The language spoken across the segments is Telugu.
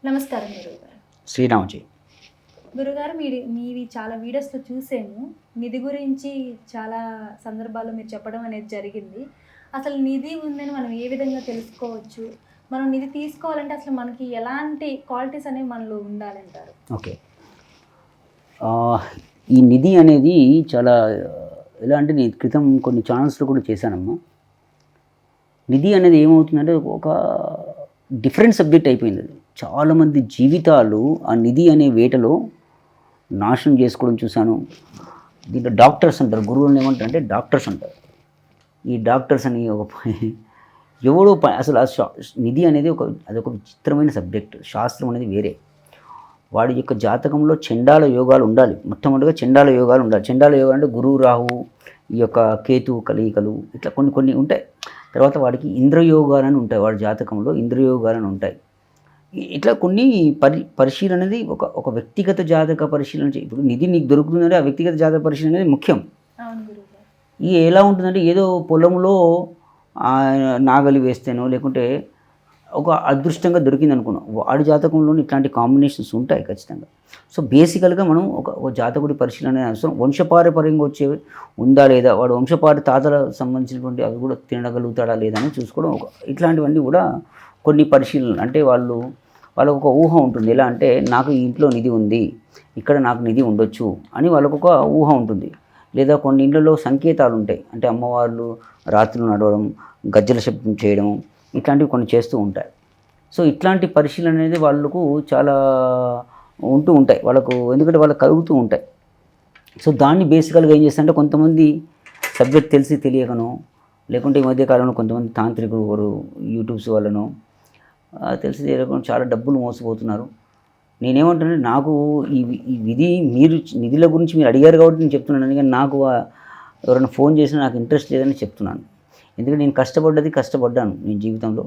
నమస్కారం గురువుగారు. శ్రీరామజీ. గురుగారు మీవి చాలా వీడియోస్లో చూసాము. నిధి గురించి చాలా సందర్భాల్లో మీరు చెప్పడం అనేది జరిగింది. అసలు నిధి ఉందని మనం ఏ విధంగా తెలుసుకోవచ్చు? మనం నిధి తీసుకోవాలంటే అసలు మనకి ఎలాంటి క్వాలిటీస్ అనేవి మనలో ఉండాలంటారు? ఓకే. ఈ నిధి అనేది చాలా ఎలా అంటే నేను క్రితం కొన్ని ఛానల్స్లో కూడా చేశానమ్మా. నిధి అనేది ఏమవుతుందంటే ఒక డిఫరెంట్ సబ్జెక్ట్ అయిపోయింది. అది చాలామంది జీవితాలు ఆ నిధి అనే వేటలో నాశనం చేసుకోవడం చూశాను. దీంట్లో డాక్టర్స్ అంటారు, గురువులను ఏమంటారు అంటే డాక్టర్స్ అంటారు. ఈ డాక్టర్స్ అని ఎవడో అసలు నిధి అనేది అదొక విచిత్రమైన సబ్జెక్ట్. శాస్త్రం అనేది వేరే. వాడి యొక్క జాతకంలో చండాల యోగాలు ఉండాలి. మొట్టమొదటిగా చండాల యోగాలు ఉండాలి. చండాల యోగాలు అంటే గురువు రాహు, ఈ యొక్క కేతు కలయికలు, ఇట్లా కొన్ని ఉంటాయి. తర్వాత వాడికి ఇంద్రయోగాలని ఉంటాయి. వాడి జాతకంలో ఇంద్రయోగాలని ఉంటాయి. ఇట్లా కొన్ని పరిశీలన అనేది ఒక వ్యక్తిగత జాతక పరిశీలన. ఇప్పుడు నిధి నీకు దొరుకుతుందంటే ఆ వ్యక్తిగత జాతక పరిశీలన అనేది ముఖ్యం. ఇది ఎలా ఉంటుందంటే ఏదో పొలంలో నాగలి వేస్తేనో లేకుంటే ఒక అదృష్టంగా దొరికింది అనుకున్నాం. వాడి జాతకంలోని ఇట్లాంటి కాంబినేషన్స్ ఉంటాయి ఖచ్చితంగా. సో బేసికల్గా మనం ఒక జాతకుడి పరిశీలన అవసరం. వంశపారపర్యంగా వచ్చే ఉందా లేదా, వాడు వంశపార తాతల సంబంధించినటువంటి అవి కూడా తినగలుగుతాడా లేదా అని చూసుకోవడం. ఇట్లాంటివన్నీ కూడా కొన్ని పరిశీలనలు. అంటే వాళ్ళకు ఒక ఊహ ఉంటుంది. ఎలా అంటే నాకు ఈ ఇంట్లో నిధి ఉంది, ఇక్కడ నాకు నిధి ఉండొచ్చు అని వాళ్ళకు ఒక ఊహ ఉంటుంది. లేదా కొన్ని ఇళ్లలో సంకేతాలు ఉంటాయి. అంటే అమ్మవార్లు రాత్రులు నడవడం, గజ్జల శబ్దం చేయడం, ఇట్లాంటివి కొన్ని చేస్తూ ఉంటాయి. సో ఇట్లాంటి పరిశీలన అనేది వాళ్ళకు చాలా ఉంటూ ఉంటాయి వాళ్ళకు, ఎందుకంటే వాళ్ళకి కలుగుతూ ఉంటాయి. సో దాన్ని బేసికల్గా ఏం చేస్తారంటే కొంతమంది సబ్జెక్ట్ తెలిసి తెలియకనో, లేకుంటే ఈ మధ్యకాలంలో కొంతమంది తాంత్రికులు యూట్యూబ్స్ వాళ్ళను తెలిసి తెలియకుండా చాలా డబ్బులు మోసపోతున్నారు. నేనేమంటున్నా, నాకు ఈ విధి మీరు నిధుల గురించి మీరు అడిగారు కాబట్టి నేను చెప్తున్నాను. కానీ నాకు ఎవరైనా ఫోన్ చేసినా నాకు ఇంట్రెస్ట్ లేదని చెప్తున్నాను. ఎందుకంటే నేను కష్టపడ్డాను నేను జీవితంలో.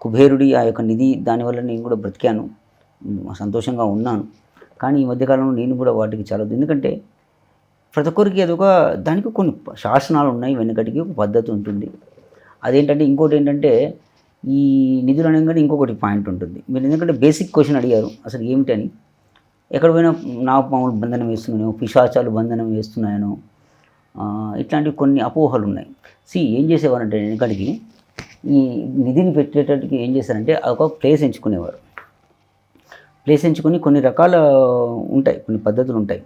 కుబేరుడి ఆ యొక్క నిధి దానివల్ల నేను కూడా బ్రతికాను, సంతోషంగా ఉన్నాను. కానీ ఈ మధ్యకాలంలో నేను కూడా వాటికి చాలా, ఎందుకంటే ప్రతి ఒక్కరికి దానికి కొన్ని శాసనాలు ఉన్నాయి, వెనుకటికి ఒక పద్ధతి ఉంటుంది. అదేంటంటే ఇంకోటి ఏంటంటే ఈ నిధులు అనగానే ఇంకొకటి పాయింట్ ఉంటుంది. మీరు ఎందుకంటే బేసిక్ క్వశ్చన్ అడిగారు అసలు ఏమిటని. ఎక్కడ పోయినా నాగపాములు బంధనం వేస్తున్నాయో, పిశాచాలు బంధనం వేస్తున్నాయనో, ఇట్లాంటివి కొన్ని అపోహలు ఉన్నాయి. ఏం చేసేవారంటే వెనకటికి ఈ నిధిని పెట్టేటట్టుకి ఏం చేశారంటే ఒక ప్లేస్ ఎంచుకునేవారు. ప్లేస్ ఎంచుకొని కొన్ని రకాల ఉంటాయి, కొన్ని పద్ధతులు ఉంటాయి.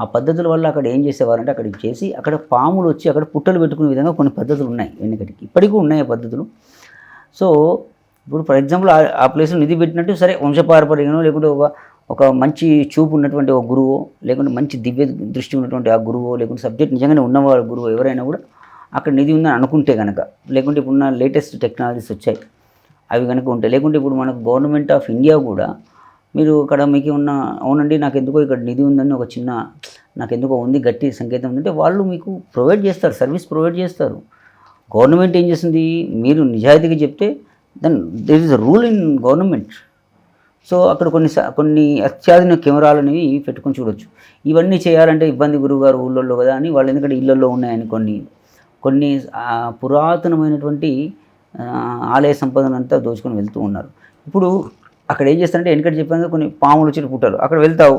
ఆ పద్ధతుల వల్ల అక్కడ ఏం చేసేవారంటే అక్కడికి చేసి అక్కడ పాములు వచ్చి అక్కడ పుట్టలు పెట్టుకునే విధంగా కొన్ని పద్ధతులు ఉన్నాయి వెనకటికి. ఇప్పటికీ ఉన్నాయి ఆ పద్ధతులు. సో ఇప్పుడు ఫర్ ఎగ్జాంపుల్ ఆ ప్లేస్లో నిధి పెట్టినట్టు సరే, వంశపారపర్యంలో లేకుంటే ఒక మంచి చూపు ఉన్నటువంటి ఒక గురువు, లేకుంటే మంచి దివ్య దృష్టి ఉన్నటువంటి ఆ గురువు, లేకుంటే సబ్జెక్ట్ నిజంగానే ఉన్నవాడు గురువు ఎవరైనా కూడా అక్కడ నిధి ఉందని అనుకుంటే కనుక, లేకుంటే ఇప్పుడున్న లేటెస్ట్ టెక్నాలజీస్ వచ్చాయి అవి కనుక ఉంటాయి. లేకుంటే ఇప్పుడు మనకు గవర్నమెంట్ ఆఫ్ ఇండియా కూడా మీరు ఇక్కడ మీకు ఉన్న అవునండి నాకు ఎందుకో ఇక్కడ నిధి ఉందని ఒక చిన్న నాకు ఎందుకో ఉంది గట్టి సంకేతం ఉందంటే వాళ్ళు మీకు ప్రొవైడ్ చేస్తారు, సర్వీస్ ప్రొవైడ్ చేస్తారు. గవర్నమెంట్ ఏం చేస్తుంది, మీరు నిజాయితీగా చెప్తే then there is a rule in government. So అక్కడ కొన్ని అత్యాధునిక కెమెరాలు అనేవి పెట్టుకొని చూడొచ్చు. ఇవన్నీ చేయాలంటే ఇబ్బంది గురువుగారు ఊళ్ళల్లో కదా అని వాళ్ళు, ఎందుకంటే ఇళ్ళల్లో ఉన్నాయని కొన్ని పురాతనమైనటువంటి ఆలయ సంపదనంతా దోచుకొని వెళ్తూ ఉన్నారు. ఇప్పుడు అక్కడ ఏం చేస్తారంటే వెనకటి చెప్పాను కొన్ని పాములు వచ్చి పుట్టలు, అక్కడ వెళ్తావు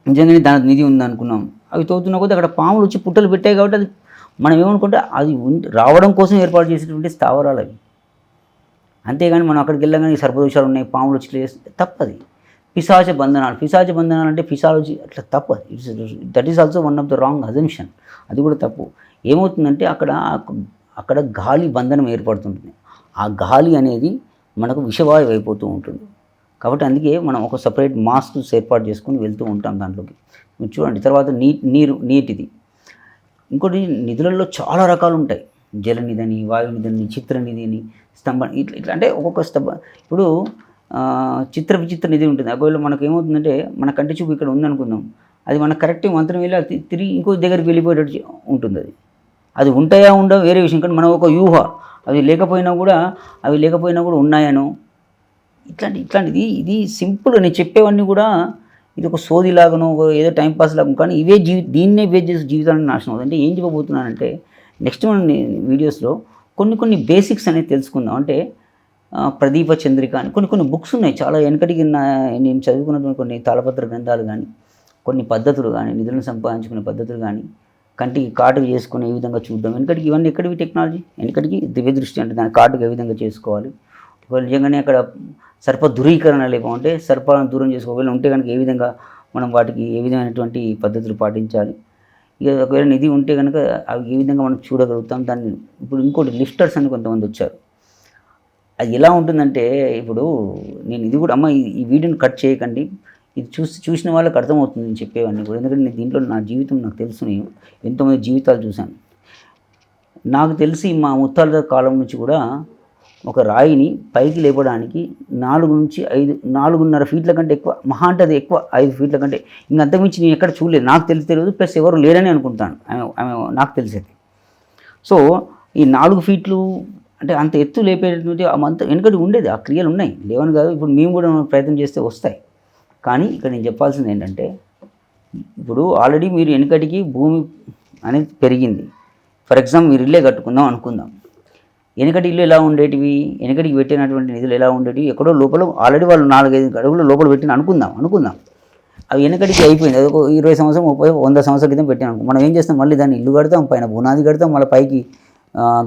నిజంగానే దానికి నిధి ఉందనుకున్నాం, అవి తోగుతున్న కొద్దీ అక్కడ పాములు వచ్చి పుట్టలు పెట్టాయి కాబట్టి అది మనం ఏమనుకుంటే అది రావడం కోసం ఏర్పాటు చేసేటువంటి స్థావరాలు అవి. అంతేగాని మనం అక్కడికి వెళ్ళగానే సర్పదోషాలు ఉన్నాయి, పాములు వచ్చి చేస్తే తప్పది. పిశాచ బంధనాలు అంటే ఫిషాలజీ అట్లా తప్పు. That is also one of the wrong assumption. అది కూడా తప్పు. ఏమవుతుందంటే అక్కడ గాలి బంధనం ఏర్పడుతుంటుంది. ఆ గాలి అనేది మనకు విషవాయువు అయిపోతూ ఉంటుంది. కాబట్టి అందుకే మనం ఒక సపరేట్ మాస్క్స్ ఏర్పాటు చేసుకొని వెళ్తూ ఉంటాం దాంట్లోకి. మీరు చూడండి. తర్వాత నీటిది ఇంకోటి, నిధులలో చాలా రకాలు ఉంటాయి. జలనిధి అని, వాయునిధి, చిత్రనిధి అని, స్తంభం ఇట్లా అంటే ఒక్కొక్క స్తంభం. ఇప్పుడు విచిత్ర నిధి ఉంటుంది. ఒకవేళ మనకు ఏమవుతుందంటే మన కంటి చూపు ఇక్కడ ఉందనుకుందాం, అది మనకు కరెక్ట్ మంత్రం వెళ్ళి అది తిరిగి ఇంకో దగ్గరికి వెళ్ళిపోయేటట్టు ఉంటుంది. అది ఉంటాయా ఉండవు వేరే విషయం, కానీ మనం ఒక యూహ అవి లేకపోయినా కూడా ఉన్నాయనో ఇట్లాంటిది. ఇది సింపుల్. నేను చెప్పేవన్నీ కూడా ఇది ఒక సోదిలాగనో ఏదో టైంపాస్ లాగా, కానీ దీన్నే బేస్ చేసి జీవితానికి నాశనం అవుతుంది. అంటే ఏం చెప్పబోతున్నానంటే నెక్స్ట్ మనం వీడియోస్లో కొన్ని బేసిక్స్ అనేది తెలుసుకుందాం. అంటే ప్రదీప చంద్రిక అని కొన్ని బుక్స్ ఉన్నాయి. చాలా వెనకటికి నేను చదువుకున్నటువంటి కొన్ని తాళపత్ర గ్రంథాలు కానీ, కొన్ని పద్ధతులు కానీ, నిధులను సంపాదించుకునే పద్ధతులు కానీ, కంటికి కాటుకు చేసుకుని ఏ విధంగా చూడడం, వెనకటికి ఇవన్నీ ఎక్కడివి టెక్నాలజీ, వెనకటికి దివ్య దృష్టి అంటే దాని కాటుకు ఏ విధంగా చేసుకోవాలి, ఒకవేళ నిజంగానే అక్కడ సర్ప దురీకరణ లేకుంటే సర్పాలను దూరం చేసుకోవాలి ఉంటే కనుక ఏ విధంగా మనం వాటికి ఏ విధమైనటువంటి పద్ధతులు పాటించాలి, ఇక ఒకవేళ నిధి ఉంటే కనుక అవి ఏ విధంగా మనం చూడగలుగుతాం దాన్ని. ఇప్పుడు ఇంకోటి లిఫ్టర్స్ అని కొంతమంది వచ్చారు. అది ఎలా ఉంటుందంటే, ఇప్పుడు నేను ఇది కూడా అమ్మ ఈ వీడియోని కట్ చేయకండి, ఇది చూసిన వాళ్ళకి అర్థమవుతుంది నేను చెప్పేవన్నీ కూడా, ఎందుకంటే నేను దీంట్లో నా జీవితం నాకు తెలుసు, నేను ఎంతోమంది జీవితాలు చూశాను. నాకు తెలిసి మా ముత్తాల కాలం నుంచి కూడా ఒక రాయిని పైకి లేపడానికి 4 నుంచి 5, 4.5 ఫీట్ల కంటే ఎక్కువ, మహా అంటే అది ఎక్కువ 5 ఫీట్ల కంటే ఇంక అంతకుమించి నేను ఎక్కడ చూడలేదు, నాకు తెలియదు, ప్లస్ ఎవరు లేరని అనుకుంటాను, ఆమె నాకు తెలిసేది. సో ఈ 4 ఫీట్లు అంటే అంత ఎత్తు లేపేటటువంటి అంత వెనుకటి ఉండేది, ఆ క్రియలు ఉన్నాయి, లేవని కాదు. ఇప్పుడు మేము కూడా ప్రయత్నం చేస్తే వస్తాయి. కానీ ఇక్కడ నేను చెప్పాల్సింది ఏంటంటే, ఇప్పుడు ఆల్రెడీ మీరు వెనుకటికి భూమి అనేది పెరిగింది. ఫర్ ఎగ్జాంపుల్ మీరు ఇల్లే కట్టుకుందాం అనుకుందాం, వెనుకటి ఇల్లు ఎలా ఉండేటివి, వెనుకటికి పెట్టినటువంటి నిధులు ఎలా ఉండేటివి, ఎక్కడో లోపల ఆల్రెడీ వాళ్ళు 4-5 అడుగుల లోపల పెట్టిన అనుకుందాం అవి వెనుకటికి అయిపోయింది. అది ఒక 20 సంవత్సరం 30 100 సంవత్సరాల క్రితం పెట్టాను. మనం ఏం చేస్తాం, మళ్ళీ దాన్ని ఇల్లు కడతాం, పైన బునాది కడతాం, మళ్ళీ పైకి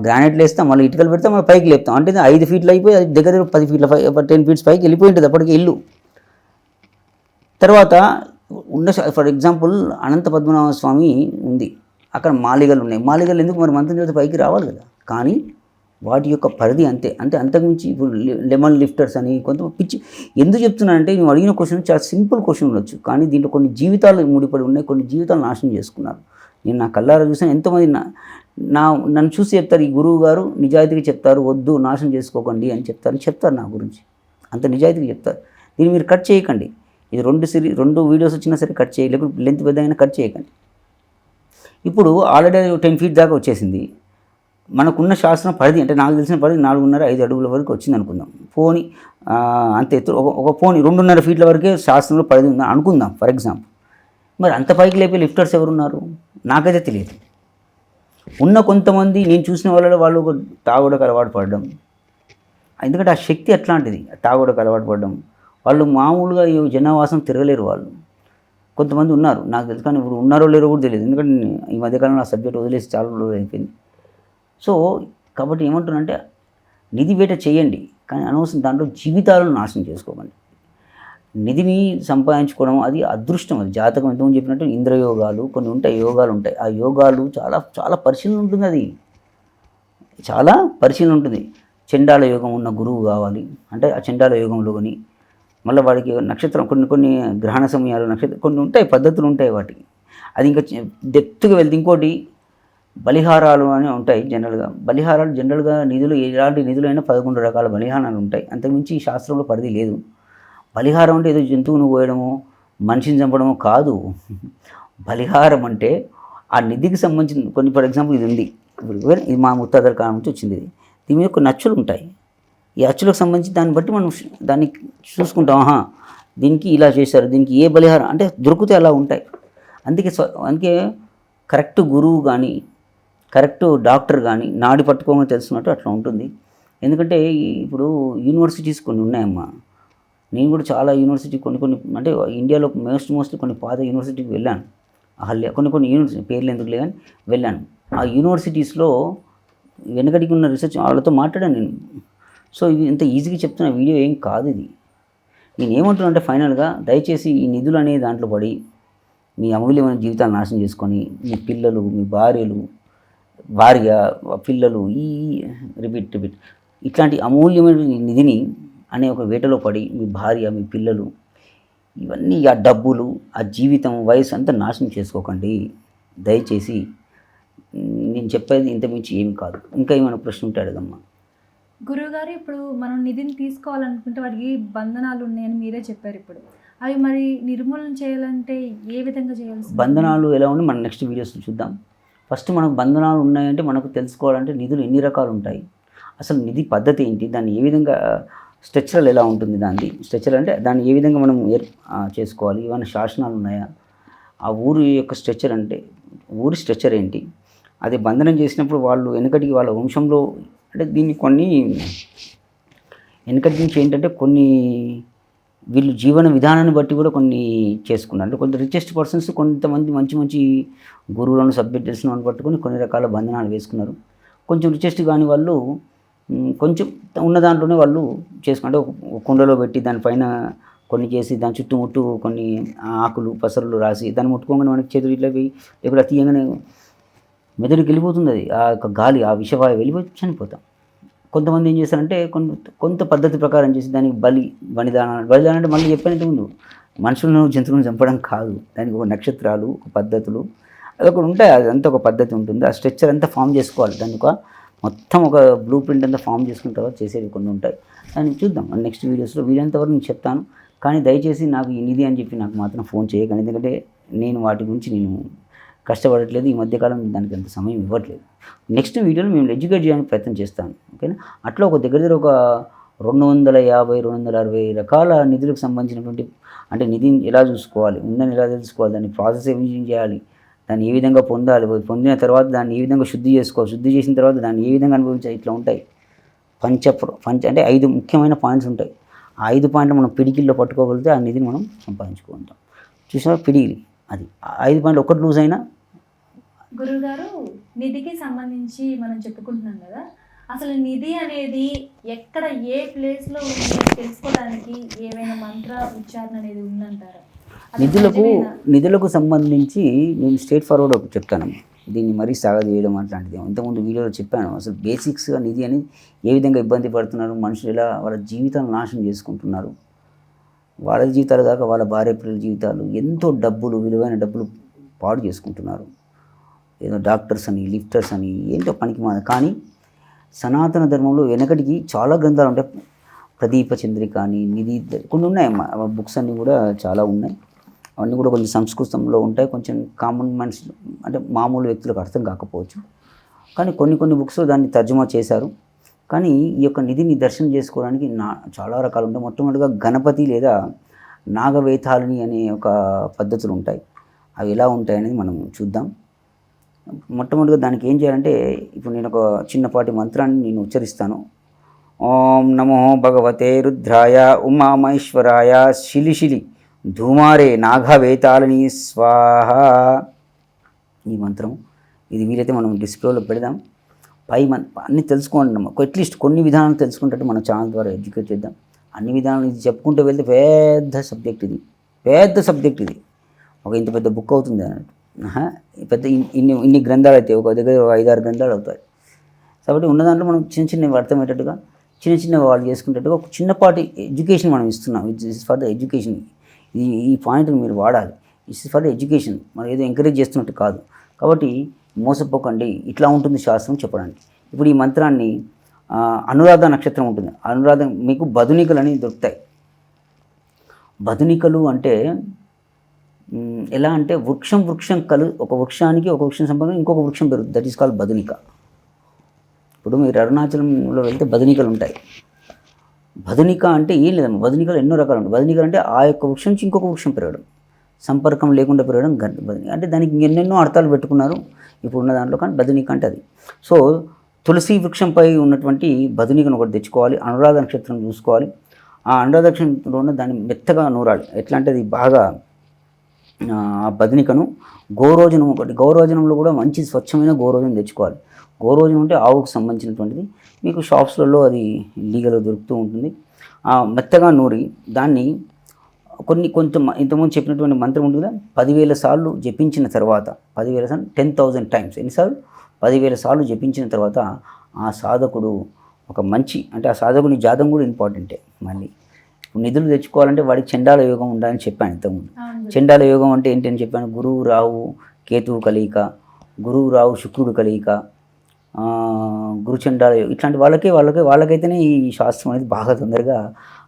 గ్రానైట్లు వేస్తాం, మళ్ళీ ఇటుకలు పెడతాం, మళ్ళీ పైకి లేపుతాం. అంటే 5 ఫీట్లు అయిపోయి అది దగ్గర 10 ఫీట్ల 10 ఫీట్స్ పైకి వెళ్ళిపోయి ఉంటుంది అప్పటికి ఇల్లు. తర్వాత ఫర్ ఎగ్జాంపుల్ అనంత పద్మనాభ స్వామి ఉంది, అక్కడ మాలిగలు ఉన్నాయి. మాలిగలు ఎందుకు, మరి మంత్రం చదివితే పైకి రావాలి కదా, కానీ వాటి యొక్క పరిధి అంతే. అంతకుమించి ఇప్పుడు లెమన్ లిఫ్టర్స్ అని కొంత పిచ్చి ఎందుకు చెప్తున్నానంటే, మేము అడిగిన క్వశ్చన్ చాలా సింపుల్ క్వశ్చన్ ఉండొచ్చు, కానీ దీంట్లో కొన్ని జీవితాలు ముడిపడి ఉన్నాయి, కొన్ని జీవితాలు నాశనం చేసుకున్నారు. నేను నా కళ్ళారా చూసాను, ఎంతోమంది నన్ను చూసి చెప్తారు, ఈ గురువు గారు నిజాయితీగా చెప్తారు, వద్దు నాశనం చేసుకోకండి అని చెప్తారు నా గురించి, అంత నిజాయితీగా చెప్తారు. దీన్ని మీరు కట్ చేయకండి, ఇది 2 వీడియోస్ వచ్చినా సరే కట్ చేయాలి, లేకపోతే లెంత్ పెద్ద అయినా కట్ చేయకండి. ఇప్పుడు ఆల్రెడీ 10 ఫీట్ దాకా వచ్చేసింది. మనకున్న శాస్త్రం పరిధి అంటే నాకు తెలిసిన పరిధి 4.5-5 అడుగుల వరకు వచ్చింది అనుకుందాం. పోని అంత ఎత్తు ఒక పోని 2.5 ఫీట్ల వరకే శాస్త్రంలో పరిధి ఉందని అనుకుందాం ఫర్ ఎగ్జాంపుల్. మరి అంత పైకి లేపే లిఫ్టర్స్ ఎవరున్నారు, నాకైతే తెలియదు. ఉన్న కొంతమంది నేను చూసిన వాళ్ళు తాగుడకు అలవాటు పడడం, ఎందుకంటే ఆ శక్తి అట్లాంటిది, తాగుడకు అలవాటు పడడం. వాళ్ళు మామూలుగా ఈ జనావాసం తిరగలేరు. వాళ్ళు కొంతమంది ఉన్నారు నాకు తెలుసు, కానీ ఇప్పుడు ఉన్నారో లేరో కూడా తెలియదు, ఎందుకంటే ఈ మధ్యకాలంలో ఆ సబ్జెక్ట్ వదిలేసి చాలా రోజులు అయిపోయింది. సో కాబట్టి ఏమంటున్నానంటే, నిధి వేట చేయండి, కానీ అనవసరం దాంట్లో జీవితాలను నాశనం చేసుకోకండి. నిధిని సంపాదించుకోవడం అది అదృష్టం, అది జాతకం. ఎంతమంది చెప్పినట్టు ఇంద్రయోగాలు కొన్ని ఉంటాయి, యోగాలు ఉంటాయి. ఆ యోగాలు చాలా చాలా పరిశీలన ఉంటుంది, అది చాలా పరిశీలన ఉంటుంది. చండాల యోగం ఉన్న గురువు కావాలి అంటే ఆ చండాల యోగంలో కానీ మళ్ళీ వాడికి నక్షత్రం కొన్ని గ్రహణ సమయాలు నక్షత్రం కొన్ని ఉంటాయి, పద్ధతులు ఉంటాయి వాటికి. అది ఇంకా డెప్త్గా వెళ్తే ఇంకోటి బలిహారాలు అని ఉంటాయి. జనరల్గా నిధులు ఎలాంటి నిధులైనా 11 రకాల బలిహారాలు ఉంటాయి, అంతకుమించి ఈ శాస్త్రంలో పరిధి లేదు. బలిహారం అంటే ఏదో జంతువును పోయడమో మనిషిని చంపడమో కాదు. బలిహారం అంటే ఆ నిధికి సంబంధించిన కొన్ని, ఫర్ ఎగ్జాంపుల్ ఇది ఉంది, ఇప్పుడు ఇది మా ముత్తాతల కాలం నుంచి వచ్చింది. దీని మీద కొన్ని అచ్చులు ఉంటాయి. ఈ అచ్చులకు సంబంధించి దాన్ని బట్టి మనం దాన్ని చూసుకుంటాం, దీనికి ఇలా చేశారు, దీనికి ఏ బలిహారం అంటే దొరికితే అలా ఉంటాయి. అందుకే కరెక్ట్ గురువు కానీ కరెక్ట్ డాక్టర్ కానీ నాడి పట్టుకోమని తెలుసుకున్నట్టు అట్లా ఉంటుంది. ఎందుకంటే ఇప్పుడు యూనివర్సిటీస్ కొన్ని ఉన్నాయమ్మా. నేను కూడా చాలా యూనివర్సిటీ కొన్ని అంటే ఇండియాలో మోస్ట్లీ కొన్ని పాత యూనివర్సిటీకి వెళ్ళాను. అహల్య కొన్ని యూనివర్సిటీ పేర్లు ఎందుకు లేదని వెళ్ళాను. ఆ యూనివర్సిటీస్లో వెనకడికి ఉన్న రీసెర్చ్ వాళ్ళతో మాట్లాడాను నేను. సో ఇది ఇంత ఈజీగా చెప్తున్న వీడియో ఏం కాదు ఇది. నేను ఏమంటున్నా అంటే ఫైనల్గా దయచేసి ఈ నిధులు అనే దాంట్లో పడి మీ అమూల్యమైన జీవితాలు నాశనం చేసుకొని మీ పిల్లలు, మీ భార్య పిల్లలు రిపీట్ ఇట్లాంటి అమూల్యమైన నిధిని అనే ఒక వేటలో పడి మీ భార్య, మీ పిల్లలు, ఇవన్నీ ఆ డబ్బులు, ఆ జీవితం, వయసు అంతా నాశనం చేసుకోకండి దయచేసి. నేను చెప్పేది ఇంతమించి ఏమి కాదు. ఇంకా ఏమైనా ప్రశ్న ఉంటే అడగమ్మా. గురువుగారు, ఇప్పుడు మనం నిధిని తీసుకోవాలనుకుంటే వాటికి బంధనాలు ఉన్నాయని మీరే చెప్పారు. ఇప్పుడు అవి మరి నిర్మూలన చేయాలంటే ఏ విధంగా చేయాల్సి? బంధనాలు ఎలా ఉన్నాయి మనం నెక్స్ట్ వీడియోస్లో చూద్దాం. ఫస్ట్ మనకు బంధనాలు ఉన్నాయంటే మనకు తెలుసుకోవాలంటే నిధులు ఎన్ని రకాలు ఉంటాయి, అసలు నిధి పద్ధతి ఏంటి, దాన్ని ఏ విధంగా స్ట్రక్చరల్ ఎలా ఉంటుంది, స్ట్రక్చర్ అంటే దాన్ని ఏ విధంగా మనం చేసుకోవాలి, ఏమైనా శాసనాలు ఉన్నాయా, ఆ ఊరి యొక్క స్ట్రక్చర్ అంటే ఊరి స్ట్రక్చర్ ఏంటి, అది బంధనం చేసినప్పుడు వాళ్ళు వెనకటికి వాళ్ళ వంశంలో అంటే దీన్ని కొన్ని వెనకటి నుంచి ఏంటంటే కొన్ని వీళ్ళు జీవన విధానాన్ని బట్టి కూడా కొన్ని చేసుకున్నారు. అంటే కొంత రిచెస్ట్ పర్సన్స్ కొంతమంది మంచి మంచి గురువులను సబ్జెక్టర్స్ను పట్టుకొని కొన్ని రకాల బంధనాలు వేసుకున్నారు. కొంచెం రిచెస్ట్ కాని వాళ్ళు కొంచెం ఉన్న దాంట్లోనే వాళ్ళు చేసుకుంటే ఒక కుండలో పెట్టి దానిపైన కొన్ని చేసి దాని చుట్టుముట్టు కొన్ని ఆకులు పసరులు రాసి దాన్ని ముట్టుకోగానే మనకి చేతులు ఇట్లా పోయి లేకుండా తీయగానే మెదడుకి వెళ్ళిపోతుంది. అది ఆ యొక్క గాలి ఆ విషవాయు వెళ్ళిపోయి చనిపోతాం. కొంతమంది ఏం చేస్తారంటే కొంత పద్ధతి ప్రకారం చేసి దానికి బలిదానం అంటే మళ్ళీ చెప్పినట్టు ముందు మనుషులను జంతువులను చంపడం కాదు. దానికి ఒక నక్షత్రాలు ఒక పద్ధతులు అది ఒకటి ఉంటాయి. అదంతా ఒక పద్ధతి ఉంటుంది. ఆ స్ట్రక్చర్ అంతా ఫామ్ చేసుకోవాలి. దానికి మొత్తం ఒక బ్లూ ప్రింట్ అంతా ఫామ్ చేసుకున్న తర్వాత చేసేవి కొన్ని ఉంటాయి. దాన్ని చూద్దాం నెక్స్ట్ వీడియోస్లో. వీడియోంతవరకు నేను చెప్తాను, కానీ దయచేసి నాకు ఈ నిధి అని చెప్పి నాకు మాత్రం ఫోన్ చేయకండి. ఎందుకంటే నేను వాటి గురించి నేను కష్టపడట్లేదు. ఈ మధ్యకాలం దానికి అంత సమయం ఇవ్వట్లేదు. నెక్స్ట్ వీడియోలో మేము ఎడ్యుకేట్ చేయడానికి ప్రయత్నం చేస్తాను. ఓకేనా? అట్లా ఒక దగ్గర ఒక 250-260 రకాల నిధులకు సంబంధించినటువంటి అంటే నిధిని ఎలా చూసుకోవాలి, ఉందని ఎలా తెలుసుకోవాలి, దాన్ని ప్రాసెస్ ఏం చేయాలి, దాన్ని ఏ విధంగా పొందాలి, పొందిన తర్వాత దాన్ని ఏ విధంగా శుద్ధి చేసుకోవాలి, శుద్ధి చేసిన తర్వాత దాన్ని ఏ విధంగా అనుభవించాలి, ఇట్లా ఉంటాయి. పంచ అంటే 5 ముఖ్యమైన పాయింట్స్ ఉంటాయి. ఆ 5 పాయింట్లు మనం పిడికిల్లో పట్టుకోగలిగితే ఆ నిధిని మనం సంపాదించుకుంటాం. చూసినా పిడికిలి అది 5 పాయింట్లు ఒక్కటి లూజ్ అయినా. గురువుగారు, నిధికి సంబంధించి మనం చెప్పుకుంటున్నాం కదా, అసలు నిధి అనేది ఎక్కడ ఏ ప్లేస్లో ఉంది తెలుసుకోవడానికి ఏమైనా మంత్ర ఉచ్చారణ అనేది ఉందంటారా? నిధులకు సంబంధించి నేను స్ట్రేట్ ఫార్వర్డ్ ఒకటి చెప్తానమ్మా. దీన్ని మరీ సాగదీయడం అట్లాంటిది ఇంతకుముందు వీడియోలో చెప్పాను. అసలు బేసిక్స్గా నిధి అని ఏ విధంగా ఇబ్బంది పడుతున్నారు మనుషులు, ఎలా వాళ్ళ జీవితాలను నాశనం చేసుకుంటున్నారు, వాళ్ళ జీవితాలు కాక వాళ్ళ భార్య పిల్లల జీవితాలు, ఎంతో డబ్బులు విలువైన డబ్బులు పాడు చేసుకుంటున్నారు. ఏదో డాక్టర్స్ అని లిఫ్టర్స్ అని ఏంటో పనికి మాన. కానీ సనాతన ధర్మంలో వెనకటికి చాలా గ్రంథాలు ఉంటాయి. ప్రదీప చంద్రిక అని నిధి కొన్ని ఉన్నాయమ్మా. బుక్స్ అన్నీ కూడా చాలా ఉన్నాయి. అవన్నీ కూడా కొంచెం సంస్కృతంలో ఉంటాయి. కొంచెం కామన్ మ్యాన్స్ అంటే మామూలు వ్యక్తులకు అర్థం కాకపోవచ్చు. కానీ కొన్ని బుక్స్లో దాన్ని తర్జుమా చేశారు. కానీ ఈ యొక్క నిధిని దర్శనం చేసుకోవడానికి చాలా రకాలు ఉంటాయి. మొట్టమొదటిగా గణపతి లేదా నాగవేతాళిని అనే ఒక పద్ధతులు ఉంటాయి. అవి ఎలా ఉంటాయి అనేది మనం చూద్దాం. మొట్టమొదటిగా దానికి ఏం చేయాలంటే, ఇప్పుడు నేను ఒక చిన్నపాటి మంత్రాన్ని నేను ఉచ్చరిస్తాను. ఓం నమో భగవతే రుద్రాయ ఉమామహేశ్వరాయ శిలిశిలి ధూమారే నాగవేతాళిని స్వాహ. ఈ మంత్రం ఇది వీలైతే మనం డిస్ప్లేలో పెడదాం. అన్నీ తెలుసుకోండి. అట్లీస్ట్ కొన్ని విధానాలు తెలుసుకుంటే మన ఛానల్ ద్వారా ఎడ్యుకేట్ చేద్దాం. అన్ని విధానాలు ఇది చెప్పుకుంటూ వెళ్తే పెద్ద సబ్జెక్ట్ ఇది. ఒక ఇంత పెద్ద బుక్ అవుతుంది అన్నట్టు. పెద్ద ఇన్ని గ్రంథాలు అయితే ఒక దగ్గర 5-6 గ్రంథాలు అవుతాయి. కాబట్టి ఉన్న దాంట్లో మనం చిన్నవి అర్థమయ్యేటట్టుగా చిన్న వాళ్ళు చేసుకునేటట్టుగా ఒక చిన్నపాటి ఎడ్యుకేషన్ మనం ఇస్తున్నాం. It's for the education. ఈ పాయింట్ని మీరు వాడాలి. It's for the education. మనం ఏదో ఎంకరేజ్ చేస్తున్నట్టు కాదు. కాబట్టి మోసపోకండి, ఇట్లా ఉంటుంది శాస్త్రం చెప్పడానికి. ఇప్పుడు ఈ మంత్రాన్ని అనురాధ నక్షత్రం ఉంటుంది. మీకు బదునికలు అని దొరుకుతాయి. బదునికలు అంటే ఎలా అంటే వృక్షం ఒక వృక్షానికి ఒక వృక్షం సంబంధం ఇంకొక వృక్షం పెరుగుతుంది. దట్ ఈస్ కాల్డ్ బదునిక. ఇప్పుడు మీరు అరుణాచలంలో వెళ్తే బదునికలు ఉంటాయి. బదునిక అంటే ఏం లేదమ్మా. బదునికలు ఎన్నో రకాలు ఉంటాయి. బదునికలు అంటే ఆ యొక్క వృక్షం నుంచి ఇంకొక వృక్షం పెరగడం, సంపర్కం లేకుండా పెరగడం బదునిక అంటే. దానికి ఎన్నెన్నో అర్థాలు పెట్టుకున్నారు ఇప్పుడు ఉన్న దాంట్లో. కానీ బదునిక అంటే అది. సో తులసి వృక్షంపై ఉన్నటువంటి బదునికను ఒకటి తెచ్చుకోవాలి. అనురాధ నక్షత్రం చూసుకోవాలి. ఆ అనురాధ నక్షత్రంలో ఉన్న దాన్ని మెత్తగా నూరాలి. ఎట్లా అంటే అది బాగా ఆ బదునికను గోరోజనంలో కూడా మంచి స్వచ్ఛమైన గోరోజనం తెచ్చుకోవాలి. గోరోజనం అంటే ఆవుకు సంబంధించినటువంటిది. మీకు షాప్స్లలో అది లీగల్గా దొరుకుతూ ఉంటుంది. మెత్తగా నూరి దాన్ని ఇంతకుముందు చెప్పినటువంటి మంత్రం ఉంటుంది కదా, 10,000 సార్లు జపించిన తర్వాత 10,000 సార్లు 10,000 టైమ్స్ ఎన్నిసార్లు 10,000 సార్లు జపించిన తర్వాత ఆ సాధకుడు ఒక మంచి అంటే ఆ సాధకుని జాతం కూడా ఇంపార్టెంటే. మళ్ళీ నిధులు తెచ్చుకోవాలంటే వాడికి చండాల యోగం ఉండాలని చెప్పాను ఇంతకుముందు. చండాల యోగం అంటే ఏంటని చెప్పాను. గురువు రాహు కేతువు కలయిక, గురువు రాహు శుక్రుడు కలయిక, గురు చండాల యోగం ఇట్లాంటి వాళ్ళకైతేనే ఈ శాస్త్రం అనేది బాగా తొందరగా